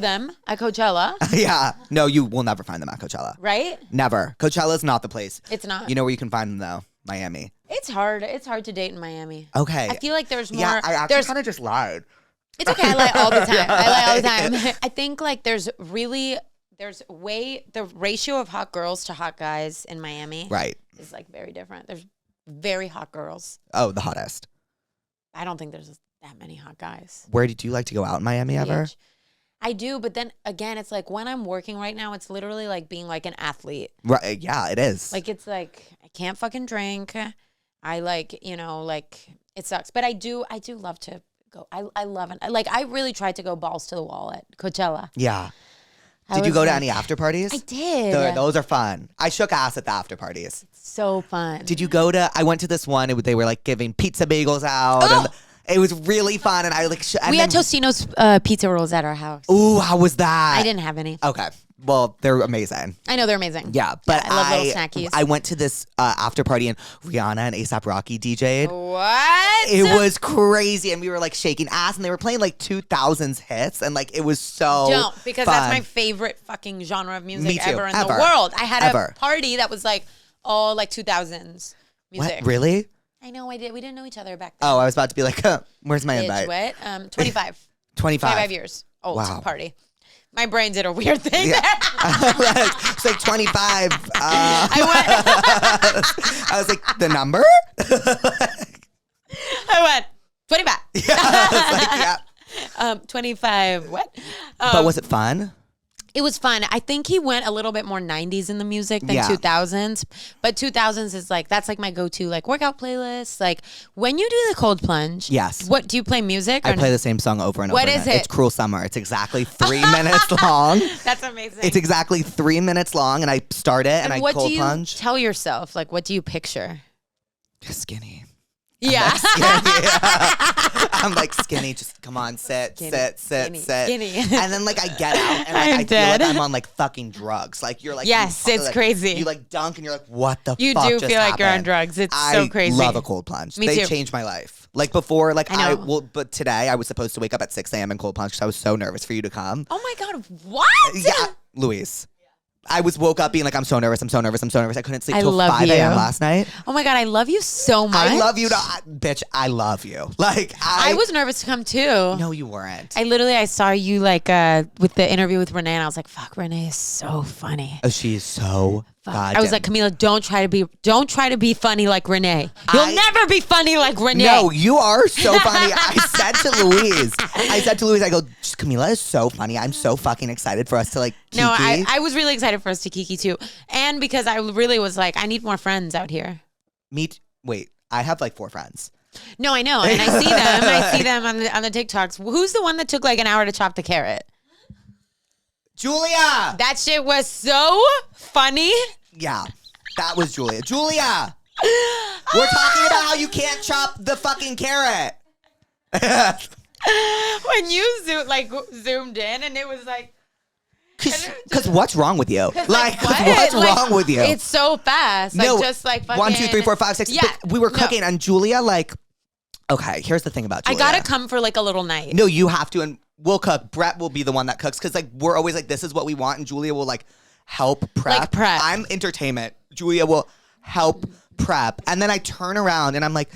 them at Coachella. Yeah. No, you will never find them at Coachella. Right? Never. Coachella's not the place. It's not. You know where you can find them though? Miami. It's hard. It's hard to date in Miami. Okay. I feel like there's more. Yeah, I actually kind of just lied. It's okay. I lie all the time. I think like the ratio of hot girls to hot guys in Miami. Right. Is like very different. There's very hot girls. Oh, the hottest. I don't think there's that many hot guys. Where did you like to go out in Miami ever? I do, but then again, it's like when I'm working right now, it's literally like being like an athlete. Right? Yeah, it is. Like it's like I can't fucking drink. I like, you know, like it sucks, but I do love to go. I love it. Like I really tried to go balls to the wall at Coachella. Yeah. Did you go to any after parties? I did. Those are fun. I shook ass at the after parties. So fun. Did you go to? I went to this one. They were like giving pizza bagels out. Oh! And it was really fun, and I like. We had Tostino's pizza rolls at our house. Ooh, how was that? I didn't have any. Okay, well, they're amazing. I know they're amazing. Yeah, but I love little snackies. I went to this after party, and Rihanna and A$AP Rocky DJ'd. What? It was crazy, and we were like shaking ass, and they were playing like 2000s hits, and like it was so because fun. that's my favorite fucking genre of music Me too. ever in the world. I had a party that was like all like 2000s music. What? Really? I know, I did. We didn't know each other back then. Oh, I was about to be like, where's my invite? What? 25. 25 years old party. My brain did a weird thing Yeah. there. It's like 25. I I was like, the number? went 25. Yeah, I was like, yeah. 25. What? But was it fun? It was fun. I think he went a little bit more 90s in the music than Yeah. 2000s. But 2000s is like, that's like my go-to like workout playlist. Like when you do the cold plunge. Yes. What do you play music? Or I play the same song over and over What again. is it? It's Cruel Summer. It's exactly 3 minutes long. That's amazing. It's exactly 3 minutes long, and I start it and I what cold do you plunge. tell yourself? Like, what do you picture? Skinny. Yeah. I'm like, skinny, just come on, sit. Skinny. And then like I get out and like, I'm I feel dead. like I'm on like fucking drugs. Like you're like, Yes, you, it's like, crazy. You like dunk and you're like, what the You fuck do just feel like you're on happened? drugs. It's so crazy. I love a cold plunge. Me They too. changed my life. Like before, like I I know. will, but today I was supposed to wake up at 6 a.m. and cold plunge because I was so nervous for you to come. Oh my God, what? Yeah, Louise. I woke up being like, I'm so nervous. I couldn't sleep I till love 5 a.m. you. last night. Oh my God, I love you so much. I love you, bitch. I love you. Like I was nervous to come too. No, you weren't. I saw you like with the interview with Renee, and I was like, fuck, Renee is so funny. Oh, she is so Fuck. goddamn. I was like, Camila, don't try to be funny like Renee. You'll never be funny like Renee. No, you are so funny. I said to Louise, I go, Camila is so funny. I'm so fucking excited for us to like kiki. No, I was really excited for us to kiki too. And because I really was like, I need more friends out here. Wait, I have like 4 friends. No, I know. And I see them. I see them on the TikToks. Who's the one that took like an hour to chop the carrot? Julia! That shit was so funny. Yeah, that was Julia. Julia! We're talking about how you can't chop the fucking carrot. When you zoomed in and it was like, Because what's wrong with you? Like, what? what's Like, wrong with you? It's so fast. Like, No, just like fucking 1, 2, 3, 4, 5, 6. Yeah, But we were no. cooking, and Julia, like, okay, here's the thing about I Julia. gotta come for like a little night. No, you have to, and we'll cook. Brett will be the one that cooks, because like we're always like, this is what we want, and Julia will like help prep. Like prep. I'm entertainment. Julia will help prep, and then I turn around and I'm like,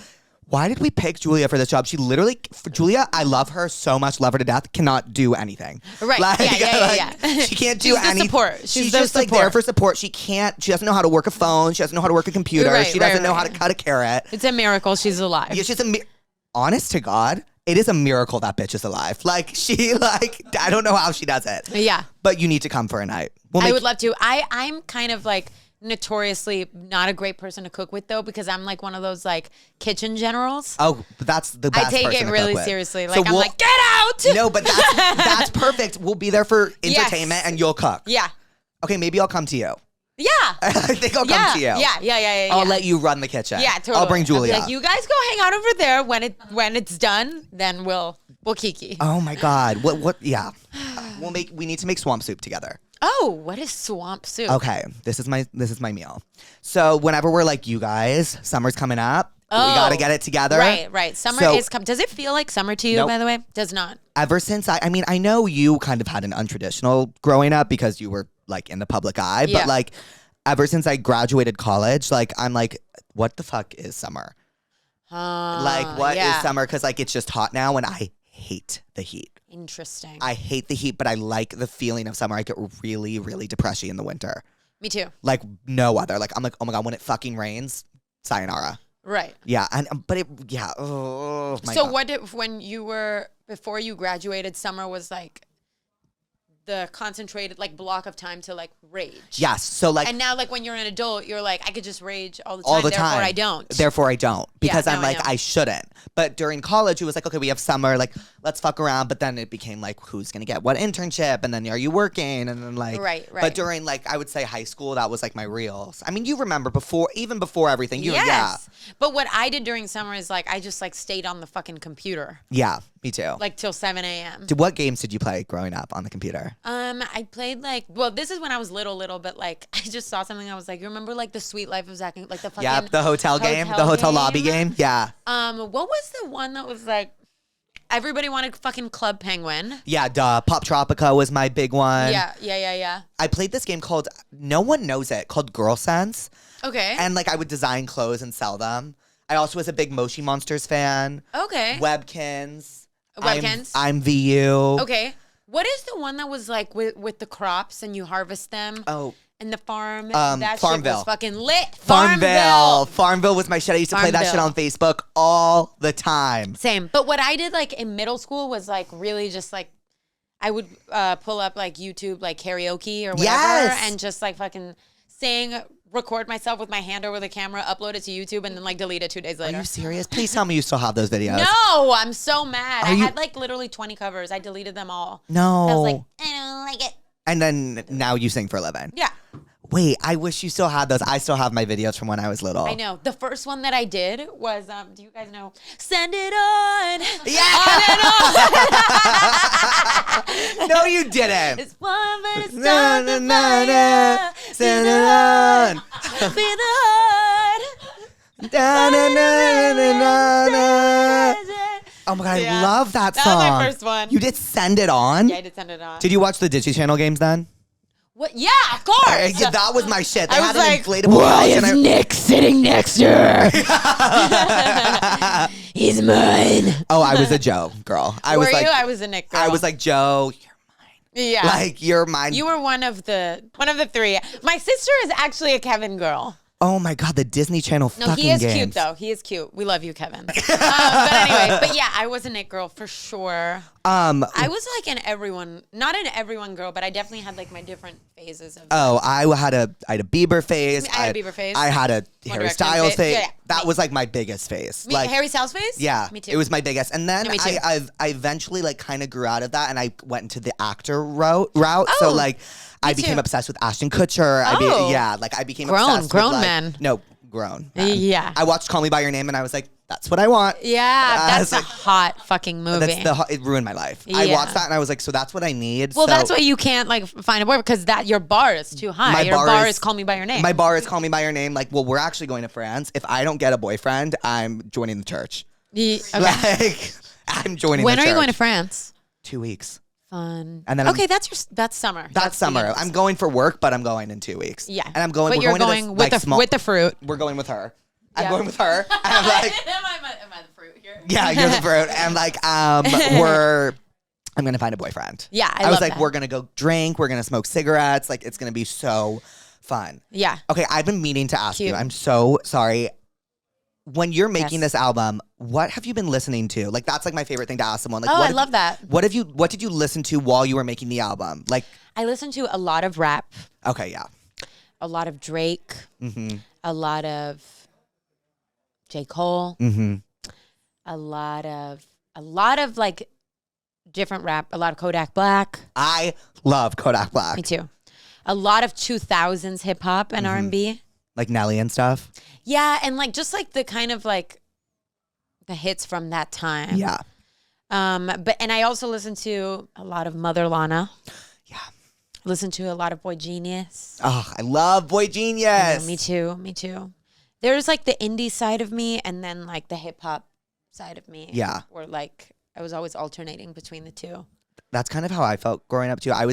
why did we pick Julia for this job? She literally, Julia, I love her so much, love her to death, cannot do anything. Right. Like, Yeah. She can't do She's the anything. support. She's the just like there for support. She doesn't know how to work a phone. She doesn't know how to work a computer. Right, She doesn't know how right. to cut a carrot. It's a miracle she's alive. Yeah, she's honest to God, it is a miracle that bitch is alive. Like I don't know how she does it. Yeah. But you need to come for a night. I would love to. I'm kind of like notoriously not a great person to cook with though, because I'm like one of those like kitchen generals. Oh, but that's the best I take person it to really cook with. seriously. So Like I'm like, get out. No, but that's perfect. We'll be there for entertainment and you'll cook. Yeah. Okay, maybe I'll come to you. Yeah. I think I'll come to you. Yeah. I'll let you run the kitchen. Yeah, totally. I'll bring Julia. I'll be like, you guys go hang out over there. When it's done, then we'll kiki. Oh my God. What yeah. We need to make swamp soup together. Oh, what is swamp soup? Okay. This is my meal. So whenever we're like, you guys, summer's coming up. We gotta get it together. Right. Summer is coming. Does it feel like summer to you, Nope. by the way? Does not. Ever since I mean, I know you kind of had an untraditional growing up because you were like in the public eye, Yeah. but like ever since I graduated college, like I'm like, what the fuck is summer? Like what is summer? Because like it's just hot now and I hate the heat. Interesting. I hate the heat, but I like the feeling of summer. I get really, really depressy in the winter. Me too. Like no other. Like I'm like, oh my God, when it fucking rains, sayonara. Right. Yeah, but oh my So God. what if when you were before you graduated, summer was like the concentrated like block of time to like rage. Yes. So like And now like when you're an adult, you're like, I could just rage all the time. all the time. Therefore I don't. Because Yeah, I'm no, I like, know. I shouldn't. But during college, it was like, okay, we have summer, like, let's fuck around. But then it became like, who's going to get what internship? And then are you working? And then like, Right. But during like, I would say high school, that was like my reels. I mean, you remember even before everything. Yes. But what I did during summer is like, I just like stayed on the fucking computer. Yeah, me too. Like till 7 a.m. What games did you play growing up on the computer? I played like, well, this is when I was little, but like I just saw something. I was like, you remember like the Sweet Life of Zack, like the fucking Yeah, the hotel game, the hotel lobby game. Yeah. What was the one that was like everybody wanted fucking Club Penguin? Yeah, duh. Pop Tropica was my big one. Yeah. I played this game called, no one knows it, called Girl Sense. Okay. And like I would design clothes and sell them. I also was a big Moshi Monsters fan. Okay. Webkins. Webkins. I'm VU. Okay. What is the one that was like with the crops and you harvest them? Oh. In the farm, that Farmville. shit was fucking lit. Farmville was my shit. I used to play that shit on Facebook all the time. Same. But what I did like in middle school was like really just like, I would pull up like YouTube, like karaoke or whatever, and just like fucking sing, record myself with my hand over the camera, upload it to YouTube, and then like delete it 2 days later. Are you serious? Please tell me you still have those videos. No, I'm so mad. I had like literally 20 covers. I deleted them all. No. I was like, I don't like it. And then now you sing for a living. Yeah. Wait, I wish you still had those. I still have my videos from when I was little. I know. The first one that I did was, do you guys know? Send it on. Yeah. On and on. No, you didn't. It's one, but it's not the fire. Send it on. Be the heart. Oh my God, Yeah. I love that song. That was my first one. You did Send It On? Yeah, I did Send It On. Did you watch the Disney Channel games then? What? Yeah, of course. Yeah, that was my shit. They I had was an like, inflatable why couch is Nick sitting next to her? He's mine. Oh, I was a Joe girl. I was like, you? I was a Nick girl. I was like, Joe, you're mine. Yeah. Like, you're mine. You were one of the three. My sister is actually a Kevin girl. Oh my God, the Disney Channel No, fucking he is games. cute though. He is cute. We love you, Kevin. But anyway, but yeah, I was a Nick girl for sure. I was like not an everyone girl, but I definitely had like my different phases of. Oh, I had a Bieber phase. I had a Bieber phase. I had a Harry Direction Styles phase. Yeah, yeah. That was like my biggest phase. Me, like Harry Styles phase? Yeah, me too. It was my biggest, and then Yeah, me too. I eventually like kind of grew out of that, and I went into the actor route. So Oh, like, I became too. obsessed with Ashton Kutcher. Oh. I became Grown obsessed grown with, like, men. No, grown. Men. Yeah. I watched Call Me by Your Name, and I was like, that's what I want. Yeah, that's a like, hot fucking movie. it ruined my life. I Yeah. watched that, and I was like, so that's what I need. Well, so that's why you can't like find a boy because your bar is too high. Your bar is Call Me by Your Name. My bar is Call Me by Your Name. Like, well, we're actually going to France. If I don't get a boyfriend, I'm joining the church. Okay. Like, I'm joining When the are church. you going to France? 2 weeks. Fun. And then okay, that's summer. That's summer. the end of I'm going for work, but I'm going in 2 weeks. Yeah. And I'm going. But we're you're going, going to with this, the like, with the fruit. We're going with her. I'm Yeah. going with her. And I'm like, am I the fruit here? yeah, you're the fruit. And like, I'm gonna find a boyfriend. Yeah, I was love like, that. we're gonna go drink. We're gonna smoke cigarettes. Like, it's gonna be so fun. Yeah. Okay, I've been meaning to ask Cute. you. I'm so sorry. When you're making Yes. this album, what have you been listening to? Like, that's like my favorite thing to ask someone. Like, Oh, what I love that. What did you listen to while you were making the album? Like, I listen to a lot of rap, okay, yeah. a lot of Drake, Mm-hmm. a lot of J. Cole, Mm-hmm. a lot of like different rap, a lot of Kodak Black. I love Kodak Black. Me too. A lot of 2000s hip hop and R&B. Like Nelly and stuff. Yeah, and like just like the kind of like the hits from that time. Yeah. But I also listen to a lot of Mother Lana. Yeah. Listen to a lot of Boy Genius. Oh, I love Boy Genius. Yeah, me too. There's like the indie side of me and then like the hip hop side of me. Yeah. Where like I was always alternating between the two. That's kind of how I felt growing up too. I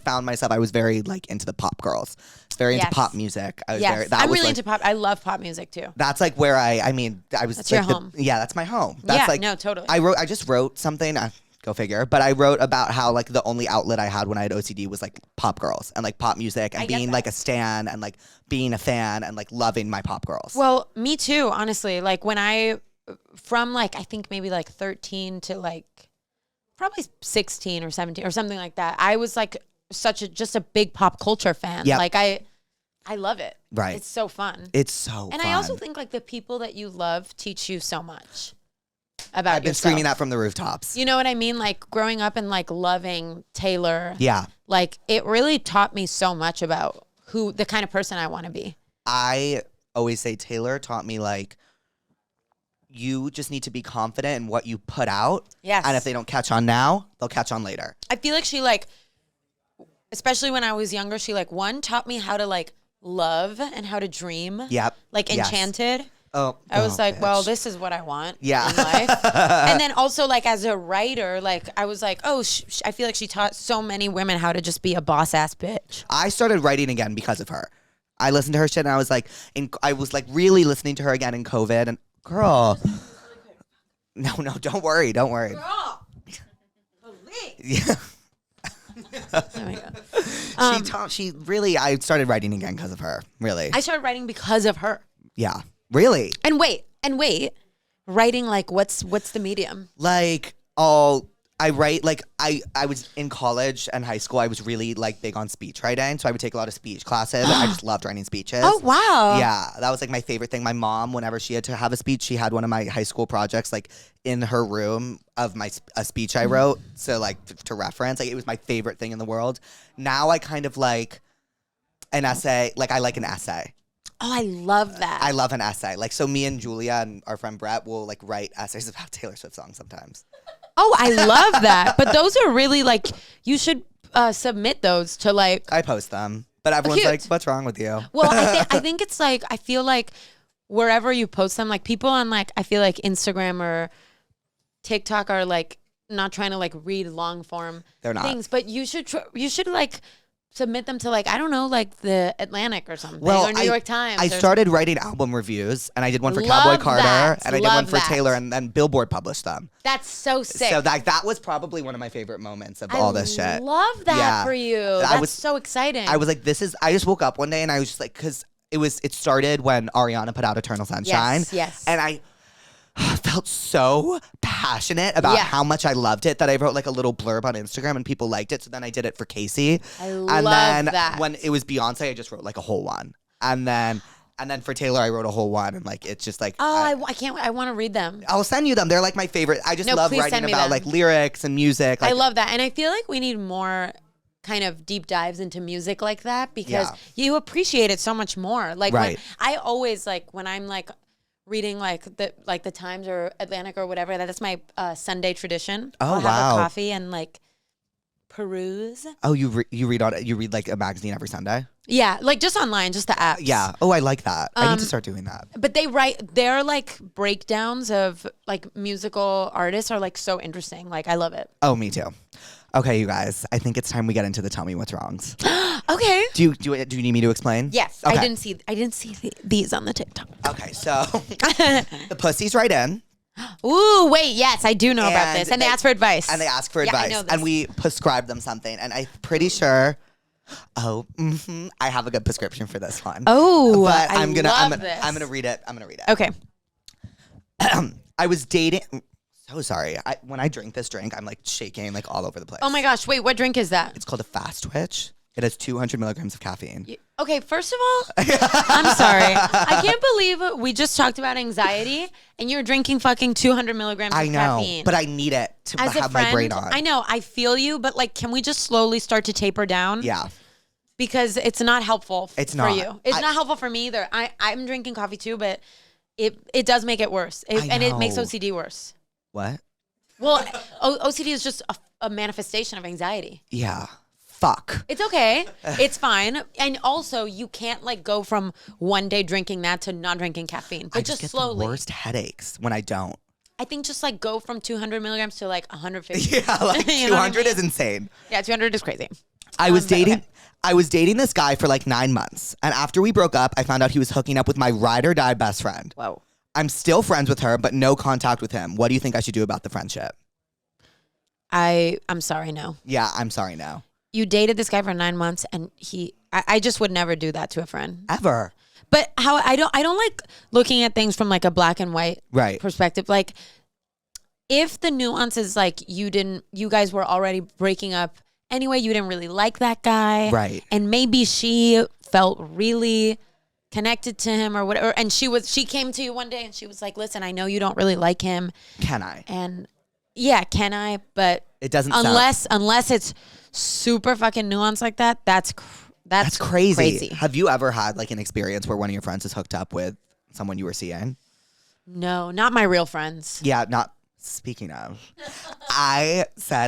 found myself, I was very like into the pop girls. Very into Yes. pop music. I was Yes, very, I'm really into pop. I love pop music too. That's like where I was That's like your home. Yeah, that's my home. That's Yeah, like, no, totally. I just wrote something, go figure, but I wrote about how like the only outlet I had when I had OCD was like pop girls and like pop music and I get being that. like a stan and like being a fan and like loving my pop girls. Well, me too, honestly. Like when from like, I think maybe like 13 to like probably 16 or 17 or something like that. I was like just a big pop culture fan. Yep. Like I love it. Right. It's so fun. It's so And fun. I also think like the people that you love teach you so much about I've been yourself. screaming that from the rooftops. You know what I mean? Like growing up and like loving Taylor. Yeah. Like it really taught me so much about the kind of person I want to be. I always say Taylor taught me like, you just need to be confident in what you put out. Yes. And if they don't catch on now, they'll catch on later. I feel like she like, especially when I was younger, she like taught me how to like love and how to dream. Yep. Like Yes. Enchanted. Oh, I was like, well, bitch. this is what I want Yeah. in life. And then also like as a writer, like I was like, oh, I feel like she taught so many women how to just be a boss ass bitch. I started writing again because of her. I listened to her shit and I was like, I was like really listening to her again in COVID and girl. No, don't worry. Girl, Yeah. There we go. She really, I started writing again because of her, really. I started writing because of her. Yeah, really. And wait. Writing, like, what's the medium? Like, I write, like, I was in college and high school, I was really, like, big on speech writing, so I would take a lot of speech classes. I just loved writing speeches. Oh, wow. Yeah, that was, like, my favorite thing. My mom, whenever she had to have a speech, she had one of my high school projects, like, in her room of a speech I wrote, so, like, to reference. Like, it was my favorite thing in the world. Now I kind of like an essay. Like, I like an essay. Oh, I love that. I love an essay. Like, so me and Julia and our friend Brett will, like, write essays about Taylor Swift songs sometimes. Oh, I love that. But those are really, like, you should submit those to, like... I post them. But everyone's Cute. like, what's wrong with you? Well, I think it's, like, I feel like wherever you post them, like, people on, like, I feel like Instagram or TikTok are, like, not trying to, like, read long form They're not. things. But you should, like... submit them to, like, I don't know, like the Atlantic or something, Well, or New York Times. I started writing album reviews, and I did one for Love Cowboy Carter, that. and I did Love one for that. Taylor, and then Billboard published them. That's so sick. So that was probably one of my favorite moments of all this shit. I love that Yeah. for you. That's so exciting. I was like, I just woke up one day, and I was just like, because it started when Ariana put out Eternal Sunshine. Yes. And I felt so passionate about how much I loved it that I wrote like a little blurb on Instagram and people liked it. So then I did it for Casey. And love then that. When it was Beyonce, I just wrote like a whole one. And then for Taylor, I wrote a whole one. And like, it's just like, I can't, I want to read them. I'll send you them. They're like my favorite. I just love please writing send me about them. like lyrics and music. Like, I love that. And I feel like we need more kind of deep dives into music like that because you appreciate it so much more. Like when I always like when I'm like reading like the Times or Atlantic or whatever, that's my Sunday tradition. Oh, I'll have a coffee and like peruse. Oh, you read like a magazine every Sunday? Yeah, like just online, just the apps. Yeah. Oh, I like that. I need to start doing that. But their like breakdowns of like musical artists are like so interesting. Like I love it. Oh, me too. Okay, you guys. I think it's time we get into the tell me what's wrongs. Okay. Do you need me to explain? Yes. Okay. I didn't see these on the TikTok. Okay, so the pussies write in. Ooh, wait, yes, I do know about this. And they ask for advice. And they ask for advice. I know this. And we prescribe them something. And I'm pretty sure I have a good prescription for this one. Oh, but I'm gonna read it. I'm gonna read it. Okay. I was dating. So sorry. When I drink this drink, I'm like shaking like all over the place. Oh my gosh, wait, what drink is that? It's called a fast twitch. It has 200 milligrams of caffeine. Okay, first of all, I'm sorry. I can't believe we just talked about anxiety and you're drinking fucking 200 milligrams of caffeine. But I need it to As have my brain on. I know, I feel you, but like, can we just slowly start to taper down? Yeah. Because it's not helpful for not. you. It's not helpful for me either. I'm drinking coffee too, but it does make it worse. And it makes OCD worse. What? Well, OCD is just a manifestation of anxiety. Yeah. Fuck. It's okay. It's fine. And also, you can't like go from one day drinking that to not drinking caffeine. But I just get slowly. the worst headaches when I don't. I think just like go from 200 milligrams to like 150. Yeah, like 200 is insane. Yeah, 200 is crazy. I was dating this guy for like 9 months. And after we broke up, I found out he was hooking up with my ride or die best friend. Whoa. I'm still friends with her, but no contact with him. What do you think I should do about the friendship? I'm sorry, no. Yeah, I'm sorry, no. You dated this guy for 9 months and I just would never do that to a friend. Ever. But I don't like looking at things from like a black and white perspective. Like if the nuance is like you guys were already breaking up anyway, you didn't really like that guy. Right. And maybe she felt really connected to him or whatever. And she came to you one day and she was like, listen, I know you don't really like him. Can I? And yeah, can I? But it doesn't unless it's super fucking nuanced like that, that's crazy. Have you ever had like an experience where one of your friends is hooked up with someone you were seeing? No, not my real friends. Yeah, not speaking of. I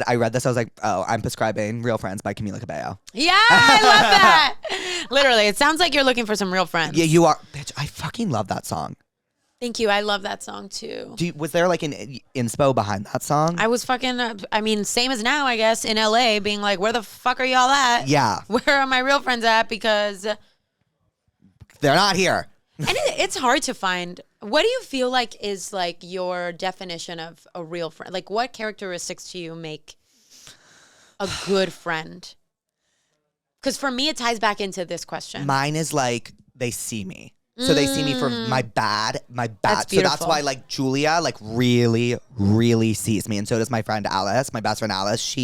read this, I was like, oh, I'm prescribing Real Friends by Camila Cabello. Yeah, I love that. Literally, it sounds like you're looking for some real friends. Yeah, you are. Bitch, I fucking love that song. Thank you. I love that song too. Was there like an inspo behind that song? I was fucking, same as now, I guess, in LA, being like, where the fuck are y'all at? Yeah. Where are my real friends at? Because they're not here. And it's hard to find. What do you feel like is like your definition of a real friend? Like what characteristics to you make a good friend? Because for me, it ties back into this question. Mine is like they see me. So they see me for my bad. That's so that's why like Julia like really, really sees me. And so does my friend Alice, my best friend Alice.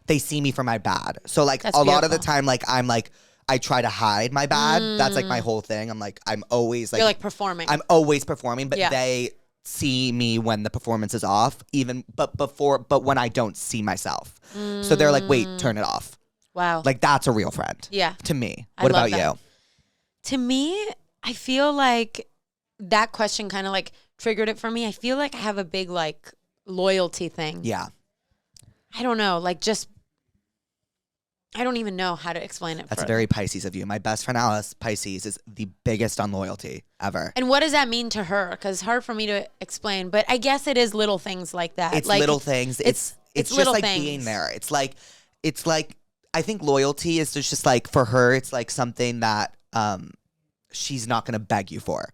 They see me for my bad. So like That's lot of the beautiful. time, like I'm like, I try to hide my bad. That's like my whole thing. I'm always like. You're like performing. I'm always performing, but Yeah. they see me when the performance is off, but when I don't see myself. So they're like, wait, turn it off. Wow. Like that's a real friend. Yeah. To me. I What love about that. you? To me, I feel like that question kind of like triggered it for me. I feel like I have a big like loyalty thing. Yeah. I don't know. Like just, I don't even know how to explain it. That's further. very Pisces of you. My best friend Alice, Pisces, is the biggest on loyalty ever. And what does that mean to her? Because it's hard for me to explain, but I guess it is little things like that. It's like, little things. It's just little like things. being there. It's like I think loyalty is just like for her. It's like something that she's not gonna beg you for,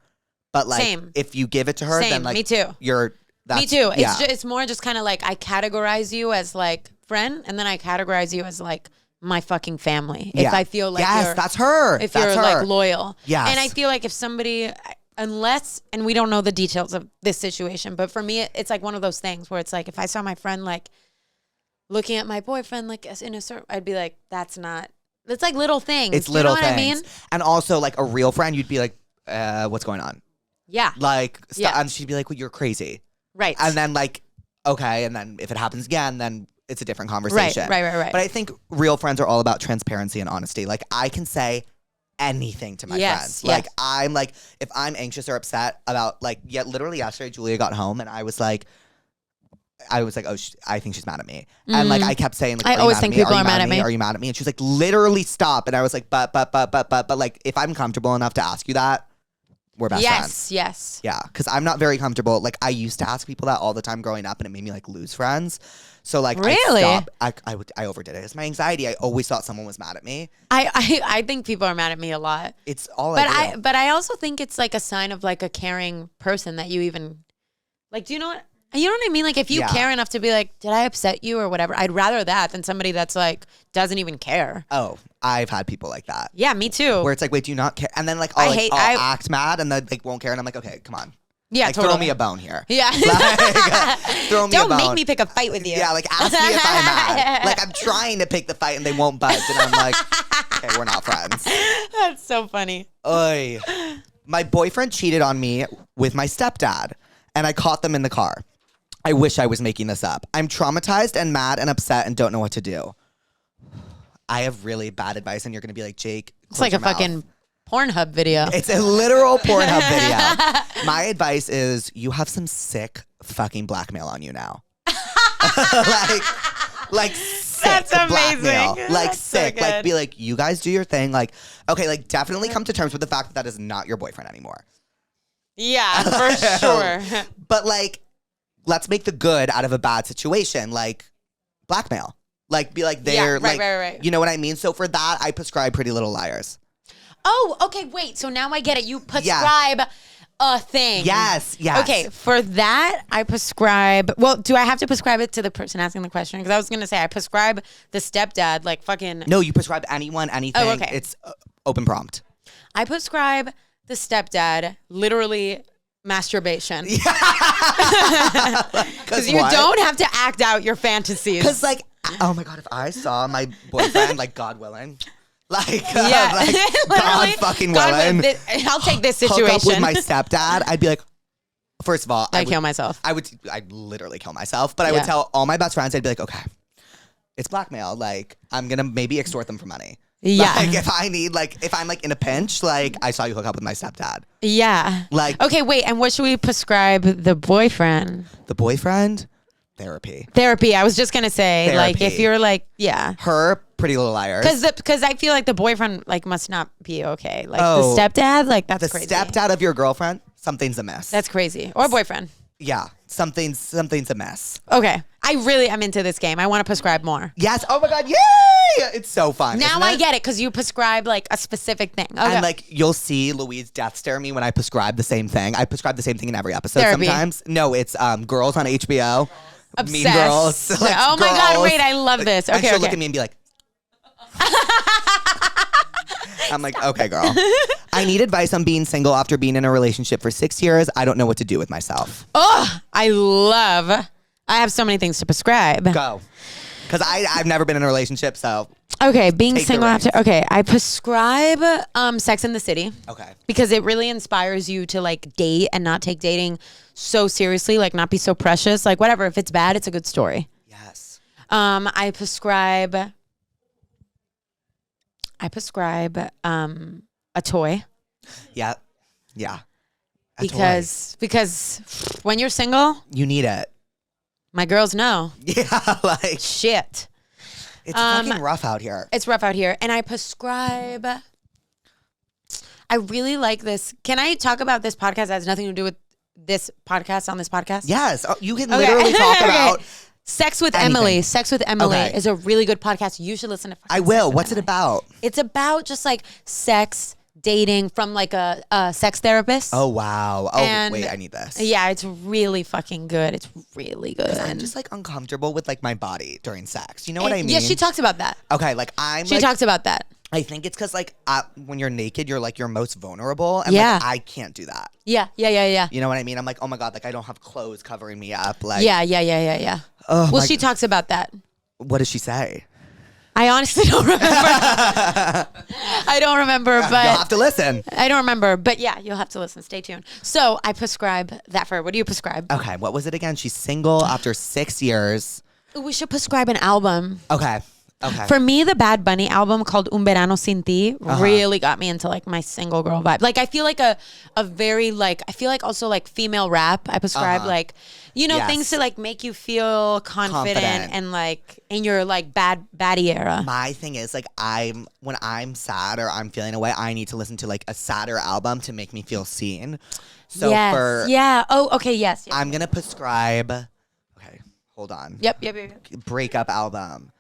but like Same. if you give it to her, Same. then like Me too. Me too. Yeah. It's more just kind of like I categorize you as like friend, and then I categorize you as like my fucking family. Yeah. If I feel like yes, that's her. if That's you're her. like loyal. Yes. And I feel like if somebody, unless, and we don't know the details of this situation, but for me, it's like one of those things where it's like if I saw my friend like looking at my boyfriend like as in a certain, I'd be like, that's not. It's like little things. It's Do little you know things. what I mean? And also like a real friend, you'd be like, what's going on? Yeah. Like, Yeah. and she'd be like, well, you're crazy. Right. And then like, okay, and then if it happens again, then it's a different conversation. Right. But I think real friends are all about transparency and honesty. Like I can say anything to my friends. Like I'm like, if I'm anxious or upset about like, literally yesterday Julia got home and I was like, oh, I think she's mad at me. And like I kept saying, like, I always think people are mad at me. Are you mad at me? And she's like, literally stop. And I was like, but like, if I'm comfortable enough to ask you that, we're best friends. Yes. Yeah, because I'm not very comfortable. Like I used to ask people that all the time growing up, and it made me like lose friends. So like, Really? I overdid it. It's my anxiety. I always thought someone was mad at me. I think people are mad at me a lot. It's all But I do. but I also think it's like a sign of like a caring person that you even like. Do you know what? You know what I mean? Like if you Yeah. care enough to be like, did I upset you or whatever? I'd rather that than somebody that's like doesn't even care. Oh, I've had people like that. Yeah, me too. Where it's like, wait, do you not care? And then like, I I'll hate- act mad, and then like won't care, and I'm like, okay, come on. Yeah, Like totally. throw me a bone here. Yeah. Like, throw me a Don't bone. make me pick a fight with you. Yeah, like ask me if I'm mad. Like I'm trying to pick the fight and they won't budge, and I'm like, okay, we're not friends. That's so funny. Oy. My boyfriend cheated on me with my stepdad, and I caught them in the car. I wish I was making this up. I'm traumatized and mad and upset and don't know what to do. I have really bad advice, and you're gonna be like, Jake, It's like a fucking Pornhub video. It's a literal Pornhub video. My advice is you have some sick fucking blackmail on you now. like sick That's amazing. blackmail. Like That's so sick. Like good. be like, you guys do your thing. Like, okay, like definitely come to terms with the fact that that is not your boyfriend anymore. Yeah, for sure. But like, let's make the good out of a bad situation. Like blackmail. Like be like they're right, like, right. You know what I mean? So for that, I prescribe Pretty Little Liars. Oh, okay, wait. So now I get it. You prescribe a thing. Yes. Okay, for that, I prescribe. Well, do I have to prescribe it to the person asking the question? Because I was going to say, I prescribe the stepdad, like fucking. No, you prescribe anyone, anything. Oh, okay. It's open prompt. I prescribe the stepdad, literally masturbation. Because you don't have to act out your fantasies. Because, like, oh my God, if I saw my boyfriend, like, God willing, like, Yeah. like God fucking willing, I'll take this hook situation. up with my stepdad, I'd be like, first of all, I'd kill myself. I'd literally kill myself, but I would tell all my best friends, I'd be like, okay, it's blackmail. Like, I'm going to maybe extort them for money. Yeah. Like, if I need, like, if I'm, like, in a pinch, like, I saw you hook up with my stepdad. Yeah. Like, Okay, wait. And what should we prescribe the boyfriend? the boyfriend, therapy. Therapy. I was just gonna say, like, Therapy. if you're like, yeah, Her, Pretty Little Liars. because I feel like the boyfriend like must not be okay. Like Oh. the stepdad, like that's The crazy. stepdad of your girlfriend, something's amiss. That's crazy. Or boyfriend. Yeah, something's a mess. Okay, I really am into this game. I want to prescribe more. Yes. Oh my God. Yay! It's so fun. Now isn't I it? get it because you prescribe like a specific thing. Okay. And like you'll see Louise death stare me when I prescribe the same thing. I prescribe the same thing in every episode. Therapy. Sometimes. No, it's Girls on HBO. Mean Obsessed. Girls. Like, Oh my God! Girls. Wait, I love this. And Okay, she'll okay. look at me and be like, I'm like, okay, girl. I need advice on being single after being in a relationship for 6 years. I don't know what to do with myself. Oh, I have so many things to prescribe. Go. Because I've never been in a relationship, so. Okay, being Take the single reins. after. Okay, I prescribe Sex in the City. Okay. Because it really inspires you to like date and not take dating so seriously, like not be so precious. Like whatever, if it's bad, it's a good story. Yes. I prescribe a toy. Yeah. Yeah. A toy. Because when you're single, You need it. my girls know. Yeah, like. Shit. It's fucking rough out here. It's rough out here. And I prescribe. I really like this. Can I talk about this podcast that has nothing to do with this podcast on this podcast? Yes. Oh, you can literally talk about. Sex with anything. Emily. Sex with Emily Okay. is a really good podcast. You should listen to I Sex will. with What's it Emily. about? It's about just like sex, dating from like a sex therapist. Oh, wow. Oh, And- wait, I need this. Yeah, it's really fucking good. It's really good. I'm just like uncomfortable with like my body during sex. You know what I mean? Yeah, she talks about that. Okay, like I'm She like, talks about that. I think it's because like when you're naked, you're like your most vulnerable. And Yeah. like I can't do that. Yeah. You know what I mean? I'm like, oh my God, like I don't have clothes covering me up. Like, Yeah. oh Well, my she talks about that. What does she say? I honestly don't remember. I don't remember, You'll but have to listen. I don't remember. But yeah, you'll have to listen. Stay tuned. So I prescribe that for her. What do you prescribe? Okay, what was it again? She's single after 6 years. We should prescribe an album. Okay. For me, the Bad Bunny album called Un Verano Sin Ti really got me into like my single girl vibe. Like I feel like a very like I feel like also like female rap. I prescribe like Yes. things to like make you feel confident Confident. and like in your like baddie era. My thing is like when I'm sad or I'm feeling away, I need to listen to like a sadder album to make me feel seen. So yes. Yes. I'm gonna prescribe. Okay, hold on. Yep. Breakup album.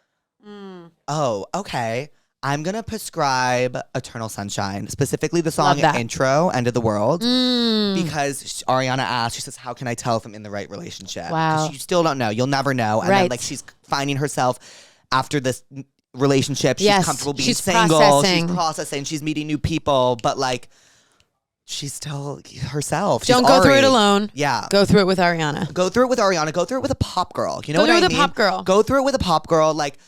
Oh, okay. I'm gonna prescribe Eternal Sunshine, specifically the song Love that. Intro, End of the World, because Ariana asked, she says, how can I tell if I'm in the right relationship? 'Cause Wow. you still don't know. You'll never know. And then Right. like she's finding herself after this relationship. She's Yes. comfortable being She's single. processing. She's processing. She's meeting new people, but like she's still herself. She's Don't go through it Ari. alone. Yeah. Go through it with Ariana. Go through it with Ariana. Go through it with a pop girl. You know Go what through I it with a mean? pop girl. Go through it with a pop girl. Like,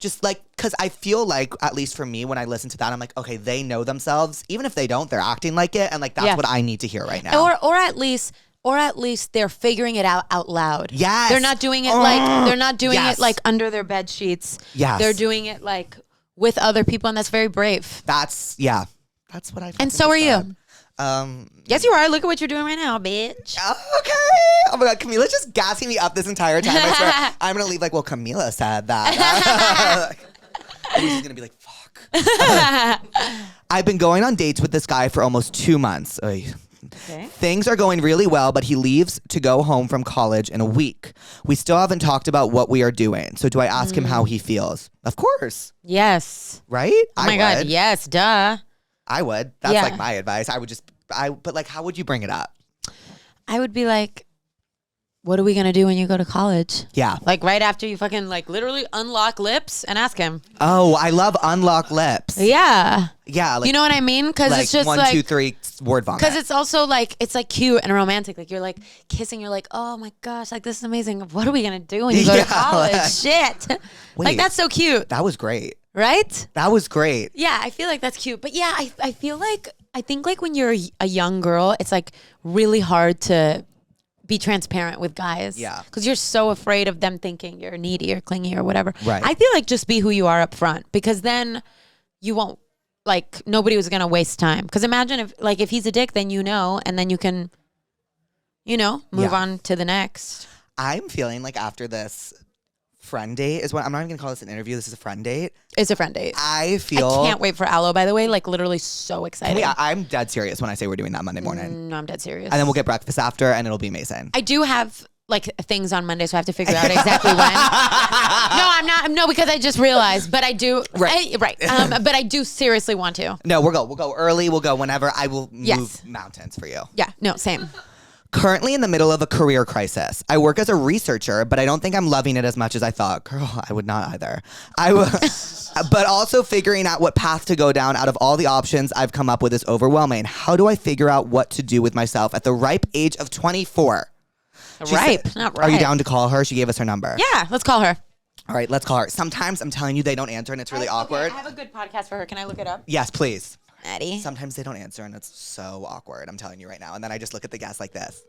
just like, because I feel like, at least for me, when I listen to that, I'm like, okay, they know themselves. Even if they don't, they're acting like it. And like, that's Yeah. what I need to hear right now. Or at least they're figuring it out loud. Yes. They're not doing it Yes. it like under their bed sheets. Yes. They're doing it like with other people, and that's very brave. That's what I And so are you. you. Yes, you are. Look at what you're doing right now, bitch. Okay. Oh my God, Camila's just gassing me up this entire time. I swear, I'm gonna leave like, well, Camila said that. And she's gonna be like, fuck. I've been going on dates with this guy for almost 2 months. Oy. Okay. Things are going really well, but he leaves to go home from college in a week. We still haven't talked about what we are doing. So do I ask him how he feels? Of course. Yes. Right? Oh my God. Yes. Duh. I would. That's Yeah. like my advice. But like, how would you bring it up? I would be like, what are we gonna do when you go to college? Yeah. Like right after you fucking like literally unlock lips and ask him. Oh, I love unlock lips. Yeah. Yeah. Like, You know what I mean? Because like it's just 1, like 2, 3, word vomit. because it's also like it's like cute and romantic. Like you're like kissing. You're like, oh my gosh, like this is amazing. What are we gonna do when you go Yeah, to college? like- Shit. Wait. Like that's so cute, That was great. right? That was great. Yeah, I feel like that's cute. But yeah, I feel like I think like when you're a young girl, it's like really hard to be transparent with guys. Yeah. Because you're so afraid of them thinking you're needy or clingy or whatever. Right. I feel like just be who you are up front, because then you won't like nobody was gonna waste time. Because imagine if he's a dick, then you know, and then you can, move Yeah. on to the next. I'm feeling like after this friend date is what I'm not even gonna call this an interview. This is a friend date. It's a friend date. I feel. I can't wait for Aloe, by the way. Like literally so excited. I'm dead serious when I say we're doing that Monday morning. No, I'm dead serious. And then we'll get breakfast after, and it'll be amazing. I do have like things on Monday, so I have to figure out exactly when. No, I'm not. No, because I just realized, but I do. Right. But I do seriously want to. No, we'll go. We'll go early. We'll go whenever. I will move Yes. mountains for you. Yeah. No. Same. Currently in the middle of a career crisis. I work as a researcher, but I don't think I'm loving it as much as I thought. Girl, I would not either. But also figuring out what path to go down out of all the options I've come up with is overwhelming. How do I figure out what to do with myself at the ripe age of 24? Not ripe. Are you down to call her? She gave us her number. Yeah, let's call her. All right, let's call her. Sometimes I'm telling you they don't answer and it's really awkward. Okay, I have a good podcast for her. Can I look it up? Yes, please. Maddie. Sometimes they don't answer and it's so awkward. I'm telling you right now. And then I just look at the guest like this.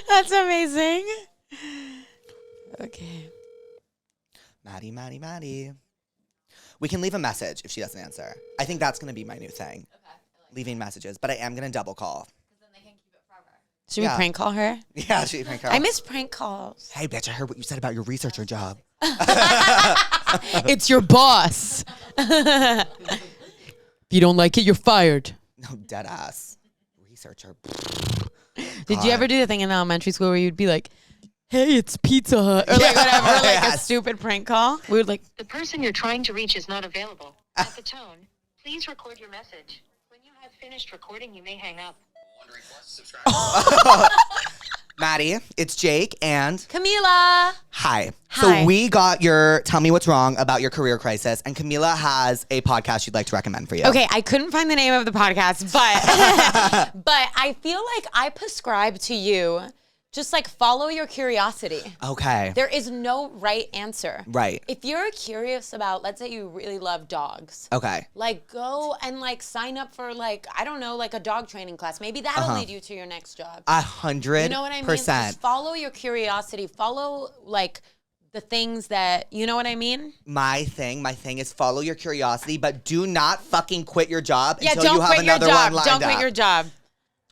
That's amazing. Okay. Maddie. We can leave a message if she doesn't answer. I think that's going to be my new thing. Okay. Leaving messages. But I am going to double call. Because then they can keep it forever. Should we prank call her? Yeah, should we prank call? I miss prank calls. Hey, bitch, I heard what you said about your researcher job. It's your boss. If you don't like it, you're fired. No, dead ass. Researcher. Did you ever do the thing in elementary school where you'd be like, hey, it's Pizza Hut, or like whatever, like a stupid prank call? We would like, the person you're trying to reach is not available. At the tone, please record your message. When you have finished recording, you may hang up. Maddie, it's Jake and Camila. Hi. Hi. So we got your Tell Me What's Wrong about your career crisis, and Camila has a podcast she'd like to recommend for you. Okay, I couldn't find the name of the podcast, but but I feel like I prescribe to you. Just like follow your curiosity. Okay. There is no right answer. Right. If you're curious about, let's say you really love dogs. Okay. Like go and like sign up for like, I don't know, like a dog training class. Maybe that'll lead you to your next job. 100%. You know what I mean? Just follow your curiosity. Follow like the things that, you know what I mean? My thing is follow your curiosity, but do not fucking quit your job until don't you have quit your another job. one lined Don't up. quit your job.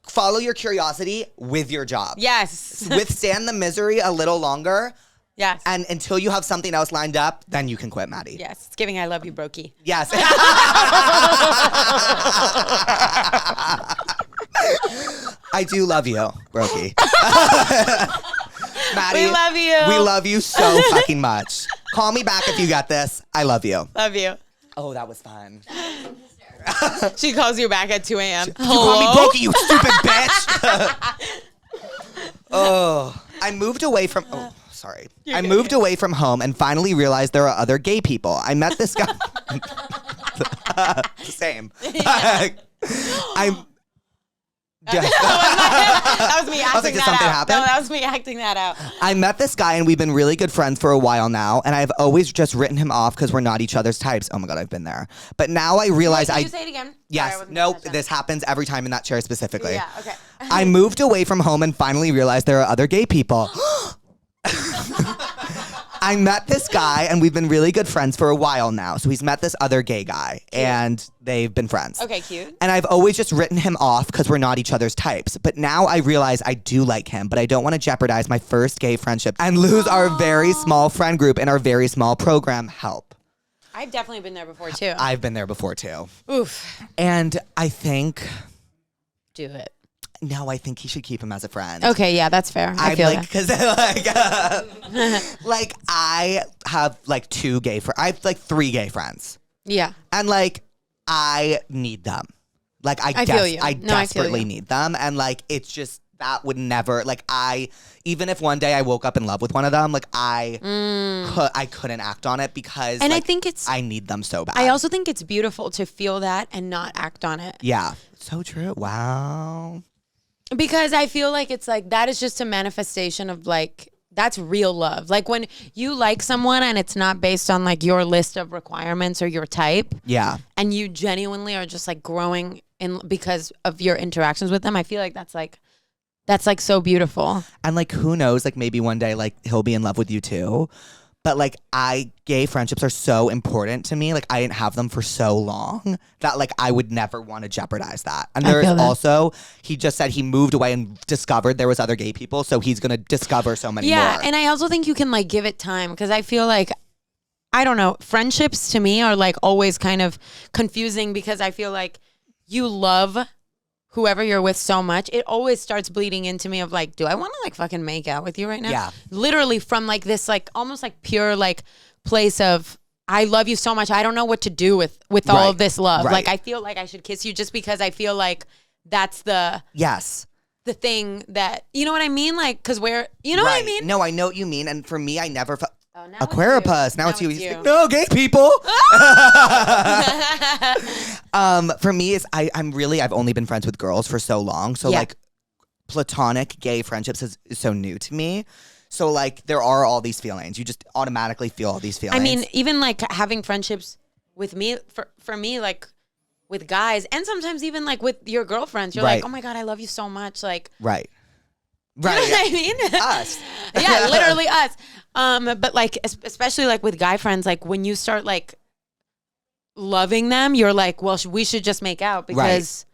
Follow your curiosity with your job. Yes. Withstand the misery a little longer. Yes. And until you have something else lined up, then you can quit, Maddie. Yes. It's giving I love you, Brokey. Yes. I do love you, Brokey. Maddie, We love you. We love you so fucking much. Call me back if you got this. I love you. Love you. Oh, that was fun. She calls you back at 2 a.m. You call me Brokey, you stupid bitch. Oh, I moved away from... Oh, sorry. I moved away from home and finally realized there are other gay people. I met this guy... Same. I'm... That was me acting like, did that something out. happen? No, that was me acting that out. I met this guy and we've been really good friends for a while now, and I've always just written him off because we're not each other's types. Oh my God, I've been there. But now I realize Can you say it again? Yes. Sorry, Nope. This happens every time in that chair specifically. Yeah, okay. I moved away from home and finally realized there are other gay people. I met this guy and we've been really good friends for a while now. So he's met this other gay guy and they've been friends. Okay, cute. And I've always just written him off because we're not each other's types. But now I realize I do like him, but I don't want to jeopardize my first gay friendship and lose our very small friend group and our very small program. Help. I've definitely been there before too. I've been there before too. Oof. And I think... Do it. No, I think he should keep him as a friend. Okay, yeah, that's fair. I feel like, because like I have like two gay friends. I have like three gay friends. Yeah. And like I need them. Like I feel you. I No, I feel desperately you. need them. And like it's just that would never like even if one day I woke up in love with one of them, like I couldn't act on it because And like, I think I need them so bad. I also think it's beautiful to feel that and not act on it. Yeah. So true. Wow. Because I feel like it's like that is just a manifestation of like that's real love. Like when you like someone and it's not based on like your list of requirements or your type. Yeah. And you genuinely are just like growing in because of your interactions with them. I feel like that's like so beautiful. And like who knows, like maybe one day like he'll be in love with you too. But like gay friendships are so important to me. Like I didn't have them for so long that like I would never want to jeopardize that. And there's also, he just said he moved away and discovered there was other gay people. So he's going to discover so many more. Yeah. And I also think you can like give it time because I feel like, I don't know, friendships to me are like always kind of confusing because I feel like you love whoever you're with so much, it always starts bleeding into me of like, do I want to like fucking make out with you right now? Yeah. Literally from like this like almost like pure like place of I love you so much. I don't know what to do with all of this love. Right. Like I feel like I should kiss you just because I feel like that's the Yes. the thing that, you know what I mean? Like, because you know what I mean? No, I know what you mean. And for me, I never felt. Oh, now Aquaripuss. Now it's you. It's He's you. like, no, gay people. For me, I've only been friends with girls for so long. So like platonic gay friendships is so new to me. So like there are all these feelings. You just automatically feel all these feelings. I mean, even like having friendships with me, for me, like with guys, and sometimes even like with your girlfriends, you're like, oh my God, I love you so much. Like, right. You know what I mean? Us. Yeah, literally us. But like, especially like with guy friends, like when you start like loving them, you're like, well, we should just make out because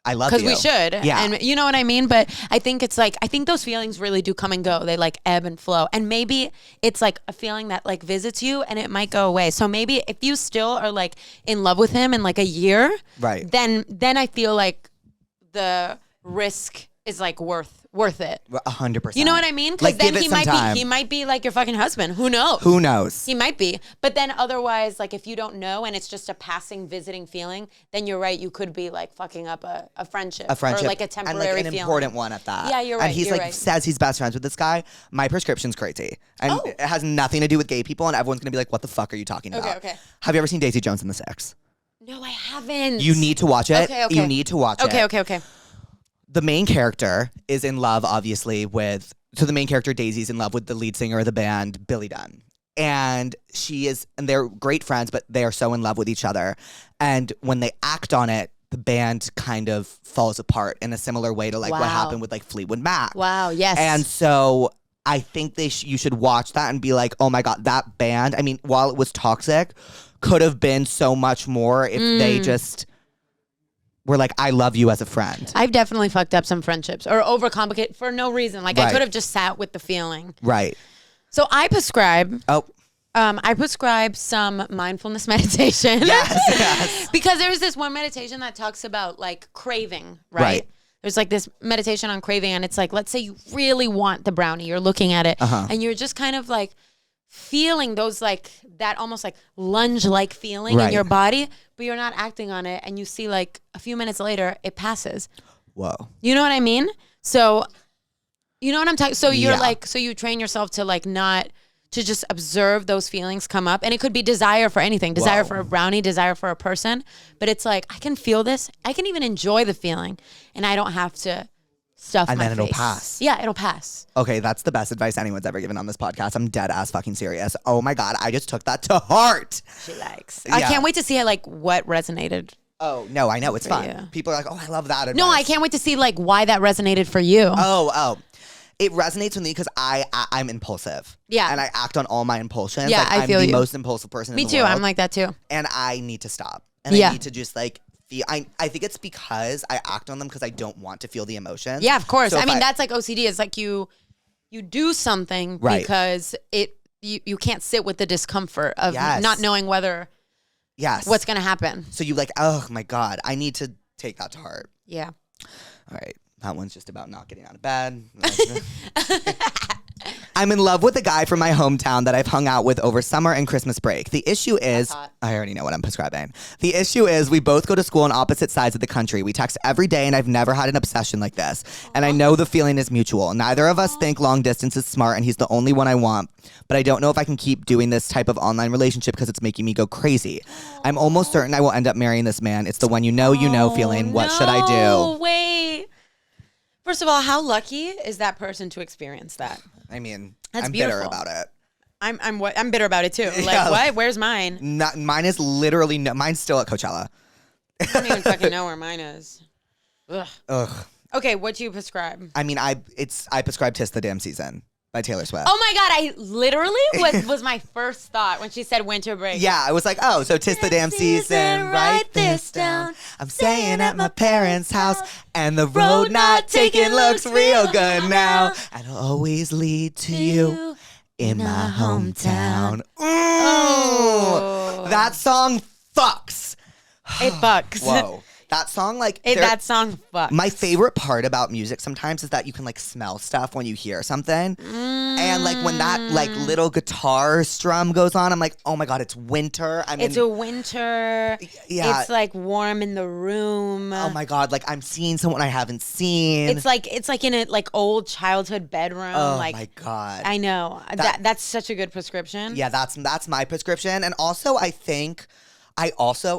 I love you. Because we should. Yeah. And you know what I mean? But I think it's like, I think those feelings really do come and go. They like ebb and flow. And maybe it's like a feeling that like visits you and it might go away. So maybe if you still are like in love with him in like a year, right, then I feel like the risk is like worth it. 100%. You know what I mean? Because like, then he might be like your fucking husband. Who knows? Who knows? He might be. But then otherwise, like if you don't know and it's just a passing visiting feeling, then you're right. You could be like fucking up a friendship. Or like a temporary and like an feeling. Important one at that. Yeah, you're right. And he's like says he's best friends with this guy. My prescription's crazy. And it has nothing to do with gay people, and everyone's gonna be like, what the fuck are you talking about? Okay. Have you ever seen Daisy Jones and the Six? No, I haven't. You need to watch it. Okay. You need to watch it. Okay. The main character is in love, obviously, so the main character, Daisy's in love with the lead singer of the band, Billy Dunn. And they're great friends, but they are so in love with each other. And when they act on it, the band kind of falls apart in a similar way to like what happened with like Fleetwood Mac. Wow, yes. And so I think you should watch that and be like, oh my God, that band, I mean, while it was toxic, could have been so much more if they just were like, I love you as a friend. I've definitely fucked up some friendships or overcomplicated for no reason. Like I could have just sat with the feeling. Right. So I prescribe. Oh. I prescribe some mindfulness meditation. Yes. Because there's this one meditation that talks about like craving, right? There's like this meditation on craving, and it's like, let's say you really want the brownie, you're looking at it, and you're just kind of like feeling those like that almost like lunge-like feeling in your body, but you're not acting on it, and you see like a few minutes later it passes. Whoa. You know what I mean? So you know what I'm talking. So you're like, so you train yourself to like not to just observe those feelings come up, and it could be desire for anything, desire for a brownie, desire for a person, but it's like I can feel this, I can even enjoy the feeling, and I don't have to stuff my face. And then it'll pass. Yeah, it'll pass. Okay, that's the best advice anyone's ever given on this podcast. I'm dead ass fucking serious. Oh my God, I just took that to heart. She likes. I can't wait to see like what resonated. Oh, no, I know. It's fun. you. People are like, oh, I love that advice. No, I can't wait to see like why that resonated for you. Oh. It resonates with me because I'm impulsive. Yeah. And I act on all my impulsions. Yeah, like, I feel I'm the you. most impulsive person Me in the too. world. I'm like that too. And I need to stop. And I need to just like feel. I think it's because I act on them because I don't want to feel the emotions. Yeah, of course. So I mean, that's like OCD. It's like you do something because you can't sit with the discomfort of not knowing whether what's going to happen. So you like, oh my God, I need to take that to heart. Yeah. All right. That one's just about not getting out of bed. I'm in love with a guy from my hometown that I've hung out with over summer and Christmas break. The issue is, I already know what I'm prescribing. The issue is we both go to school on opposite sides of the country. We text every day, and I've never had an obsession like this. And I know the feeling is mutual. Neither of us think long distance is smart, and he's the only one I want. But I don't know if I can keep doing this type of online relationship because it's making me go crazy. I'm almost certain I will end up marrying this man. It's the when you know feeling. What should I do? Wait. First of all, how lucky is that person to experience that? I mean, That's I'm beautiful. bitter about it. I'm bitter about it too. Like, what? Where's mine? Mine is literally mine's still at Coachella. I don't even fucking know where mine is. Ugh. Okay, what do you prescribe? I mean, I prescribe "Tis the Damn Season" by Taylor Swift. Oh my God, I literally was my first thought when she said winter break. Yeah, I was like, oh, so "Tis the Damn Season." Write this down. I'm staying at my parents' house, and the road not taken looks real good now. And I'll always lead to you in my hometown. Oh. That song fucks. It fucks. Whoa. That song, like that song fucks. My favorite part about music sometimes is that you can like smell stuff when you hear something. And like when that like little guitar strum goes on, I'm like, oh my God, it's winter. It's a winter. Yeah. It's like warm in the room. Oh my God, like I'm seeing someone I haven't seen. It's like in a like old childhood bedroom. Oh like, my God. I know. That's such a good prescription. Yeah, that's my prescription. And also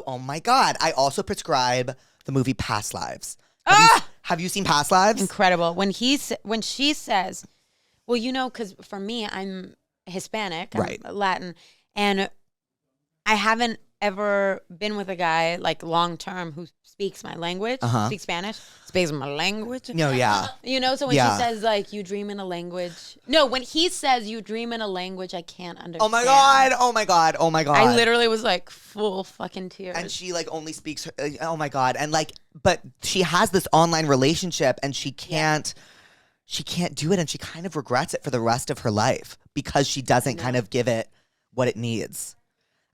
oh my God, I also prescribe the movie Past Lives. Have you seen Past Lives? Incredible. When she says, well, you know, because for me, I'm Hispanic, I'm Latin, and I haven't ever been with a guy like long term who speaks my language, speaks Spanish, speaks my language. No, yeah. You know, so when she says like you dream in a language, no, when he says you dream in a language I can't understand. Oh my God, oh my God, oh my God. I literally was like full fucking tears. And she like only speaks, oh my God. And like, but she has this online relationship and she can't do it, and she kind of regrets it for the rest of her life because she doesn't kind of give it what it needs.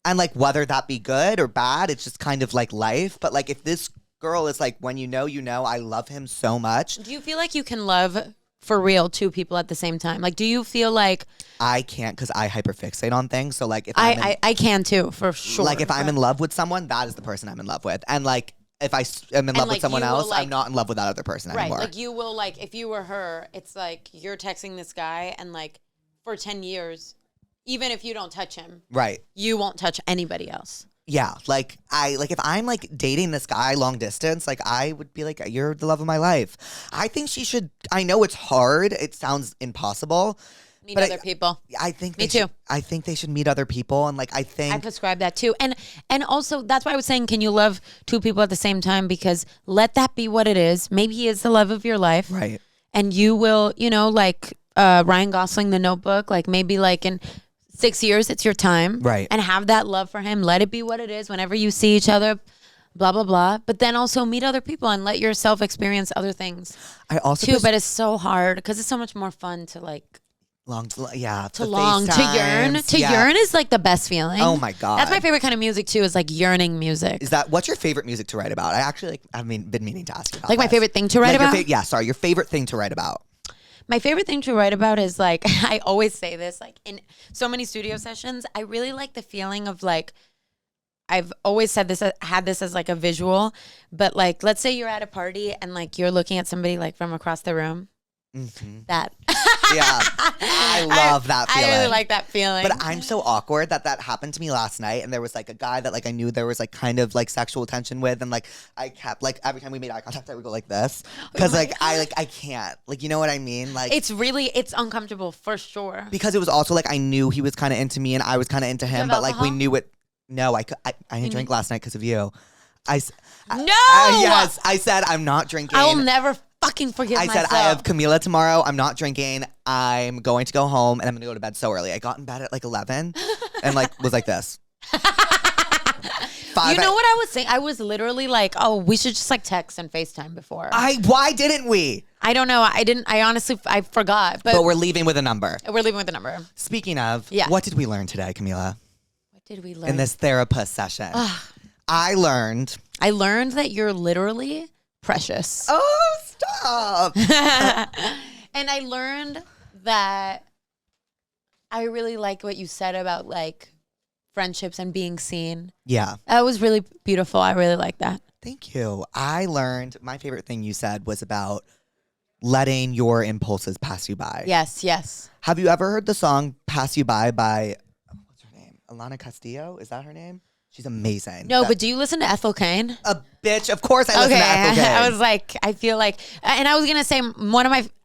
And like whether that be good or bad, it's just kind of like life. But like if this girl is like, when you know, I love him so much. Do you feel like you can love for real two people at the same time? Like, do you feel like I can't, because I hyperfixate on things. So like if I can too, for sure. Like if I'm in love with someone, that is the person I'm in love with. And like if I am in love with someone else, I'm not in love with that other person anymore. Right, like you will, like if you were her, it's like you're texting this guy and like for 10 years, even if you don't touch him, right, you won't touch anybody else. Yeah, like if I'm like dating this guy long distance, like I would be like, you're the love of my life. I think she should. I know it's hard. It sounds impossible. Meet other people. I think me too. I think they should meet other people, and like I prescribe that too. And also that's why I was saying, can you love two people at the same time? Because let that be what it is. Maybe he is the love of your life, right? And you will, you know, like Ryan Gosling, The Notebook, like maybe like in 6 years, it's your time. Right. And have that love for him. Let it be what it is whenever you see each other, blah, blah, blah. But then also meet other people and let yourself experience other things. I also too, but it's so hard because it's so much more fun to like. To yearn. Yearn is like the best feeling. Oh my God. That's my favorite kind of music too, is like yearning music. What's your favorite music to write about? I actually been meaning to ask you about like this. My favorite thing to write about? Your favorite thing to write about. My favorite thing to write about is like, I always say this, like in so many studio sessions, I really like the feeling of like, I've always said this, had this as like a visual, but like, let's say you're at a party and like you're looking at somebody like from across the room. Mm-hmm. That. Yeah. I love that feeling. I really like that feeling. But I'm so awkward that happened to me last night, and there was like a guy that like I knew there was like kind of like sexual tension with, and like I kept like every time we made eye contact I would go like this because I can't, like, you know what I mean? Like it's uncomfortable for sure. Because it was also like I knew he was kind of into me and I was kind of into him, but like we knew it. No, I didn't drink last night because of you. Yes, I said I'm not drinking. I will never fucking forgive myself. I said I have Camila tomorrow. I'm not drinking. I'm going to go home and I'm going to go to bed so early. I got in bed at like 11 and like was like this. You know what I was saying? I was literally like, oh, we should just like text and FaceTime before. Why didn't we? I don't know. I honestly forgot. But we're leaving with a number. Speaking of, what did we learn today, Camila? What did we learn? In this Therapuss session. I learned that you're literally precious. Oh, stop. And I learned that I really like what you said about like friendships and being seen. Yeah. That was really beautiful. I really like that. Thank you. I learned, my favorite thing you said was about letting your impulses pass you by. Yes, yes. Have you ever heard the song Pass You By, what's her name? Alana Castillo? Is that her name? She's amazing. No, but do you listen to Ethel Cain? A bitch. Of course I listen to Ethel Cain. I was like, I feel like, and I was going to say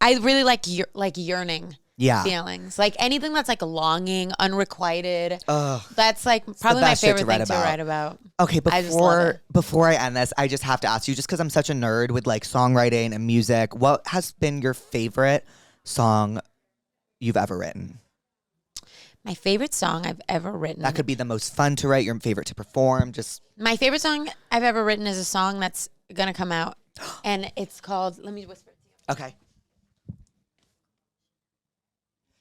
I really like yearning feelings. Like anything that's like longing, unrequited. That's like probably my favorite thing to write about. Okay, before I end this, I just have to ask you, just because I'm such a nerd with like songwriting and music, what has been your favorite song you've ever written? My favorite song I've ever written. That could be the most fun to write, your favorite to perform. My favorite song I've ever written is a song that's going to come out. And it's called, let me whisper it to you. Okay.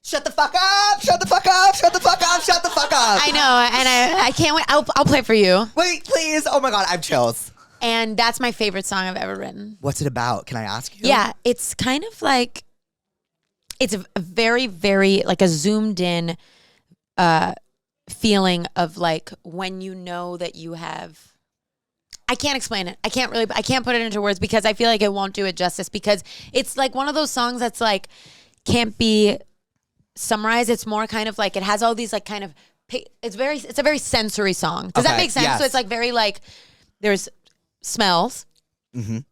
Shut the fuck up! Shut the fuck up! Shut the fuck up! Shut the fuck up! I know, and I can't wait. I'll play it for you. Wait, please. Oh my God, I have chills. And that's my favorite song I've ever written. What's it about? Can I ask you? Yeah, it's kind of like, it's a very, very like a zoomed in feeling of like when you know that you have, I can't explain it. I can't put it into words because I feel like it won't do it justice, because it's like one of those songs that's like, can't be summarized. It's more kind of like, it has all these like kind of, it's a very sensory song. Does that make sense? Yes. So it's like very like, there's smells,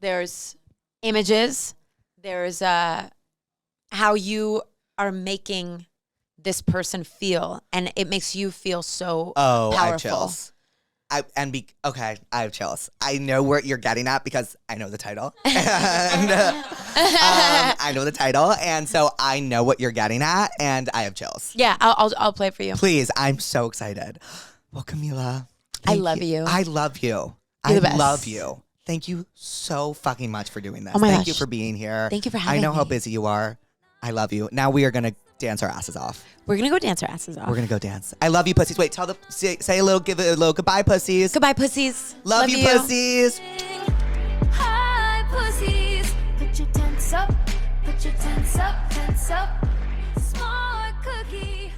there's images, there's how you are making this person feel, and it makes you feel so powerful. I have chills. I have chills. I know where you're getting at because I know the title. And, I know the title, and so I know what you're getting at, and I have chills. Yeah, I'll play it for you. Please, I'm so excited. Well, Camila, I love you. I love you. You're the best. Love you. Thank you so fucking much for doing this. Oh my Thank gosh. you for being here. Thank you for having I know how me. busy you are. I love you. Now we are gonna dance our asses off. We're gonna go dance our asses off. We're gonna go dance. I love you, pussies. Wait, give it a little goodbye, pussies. Goodbye, pussies. Love you, pussies. Hi, pussies. Put your tents up. Put your tents up. Tents up. Smart cookie.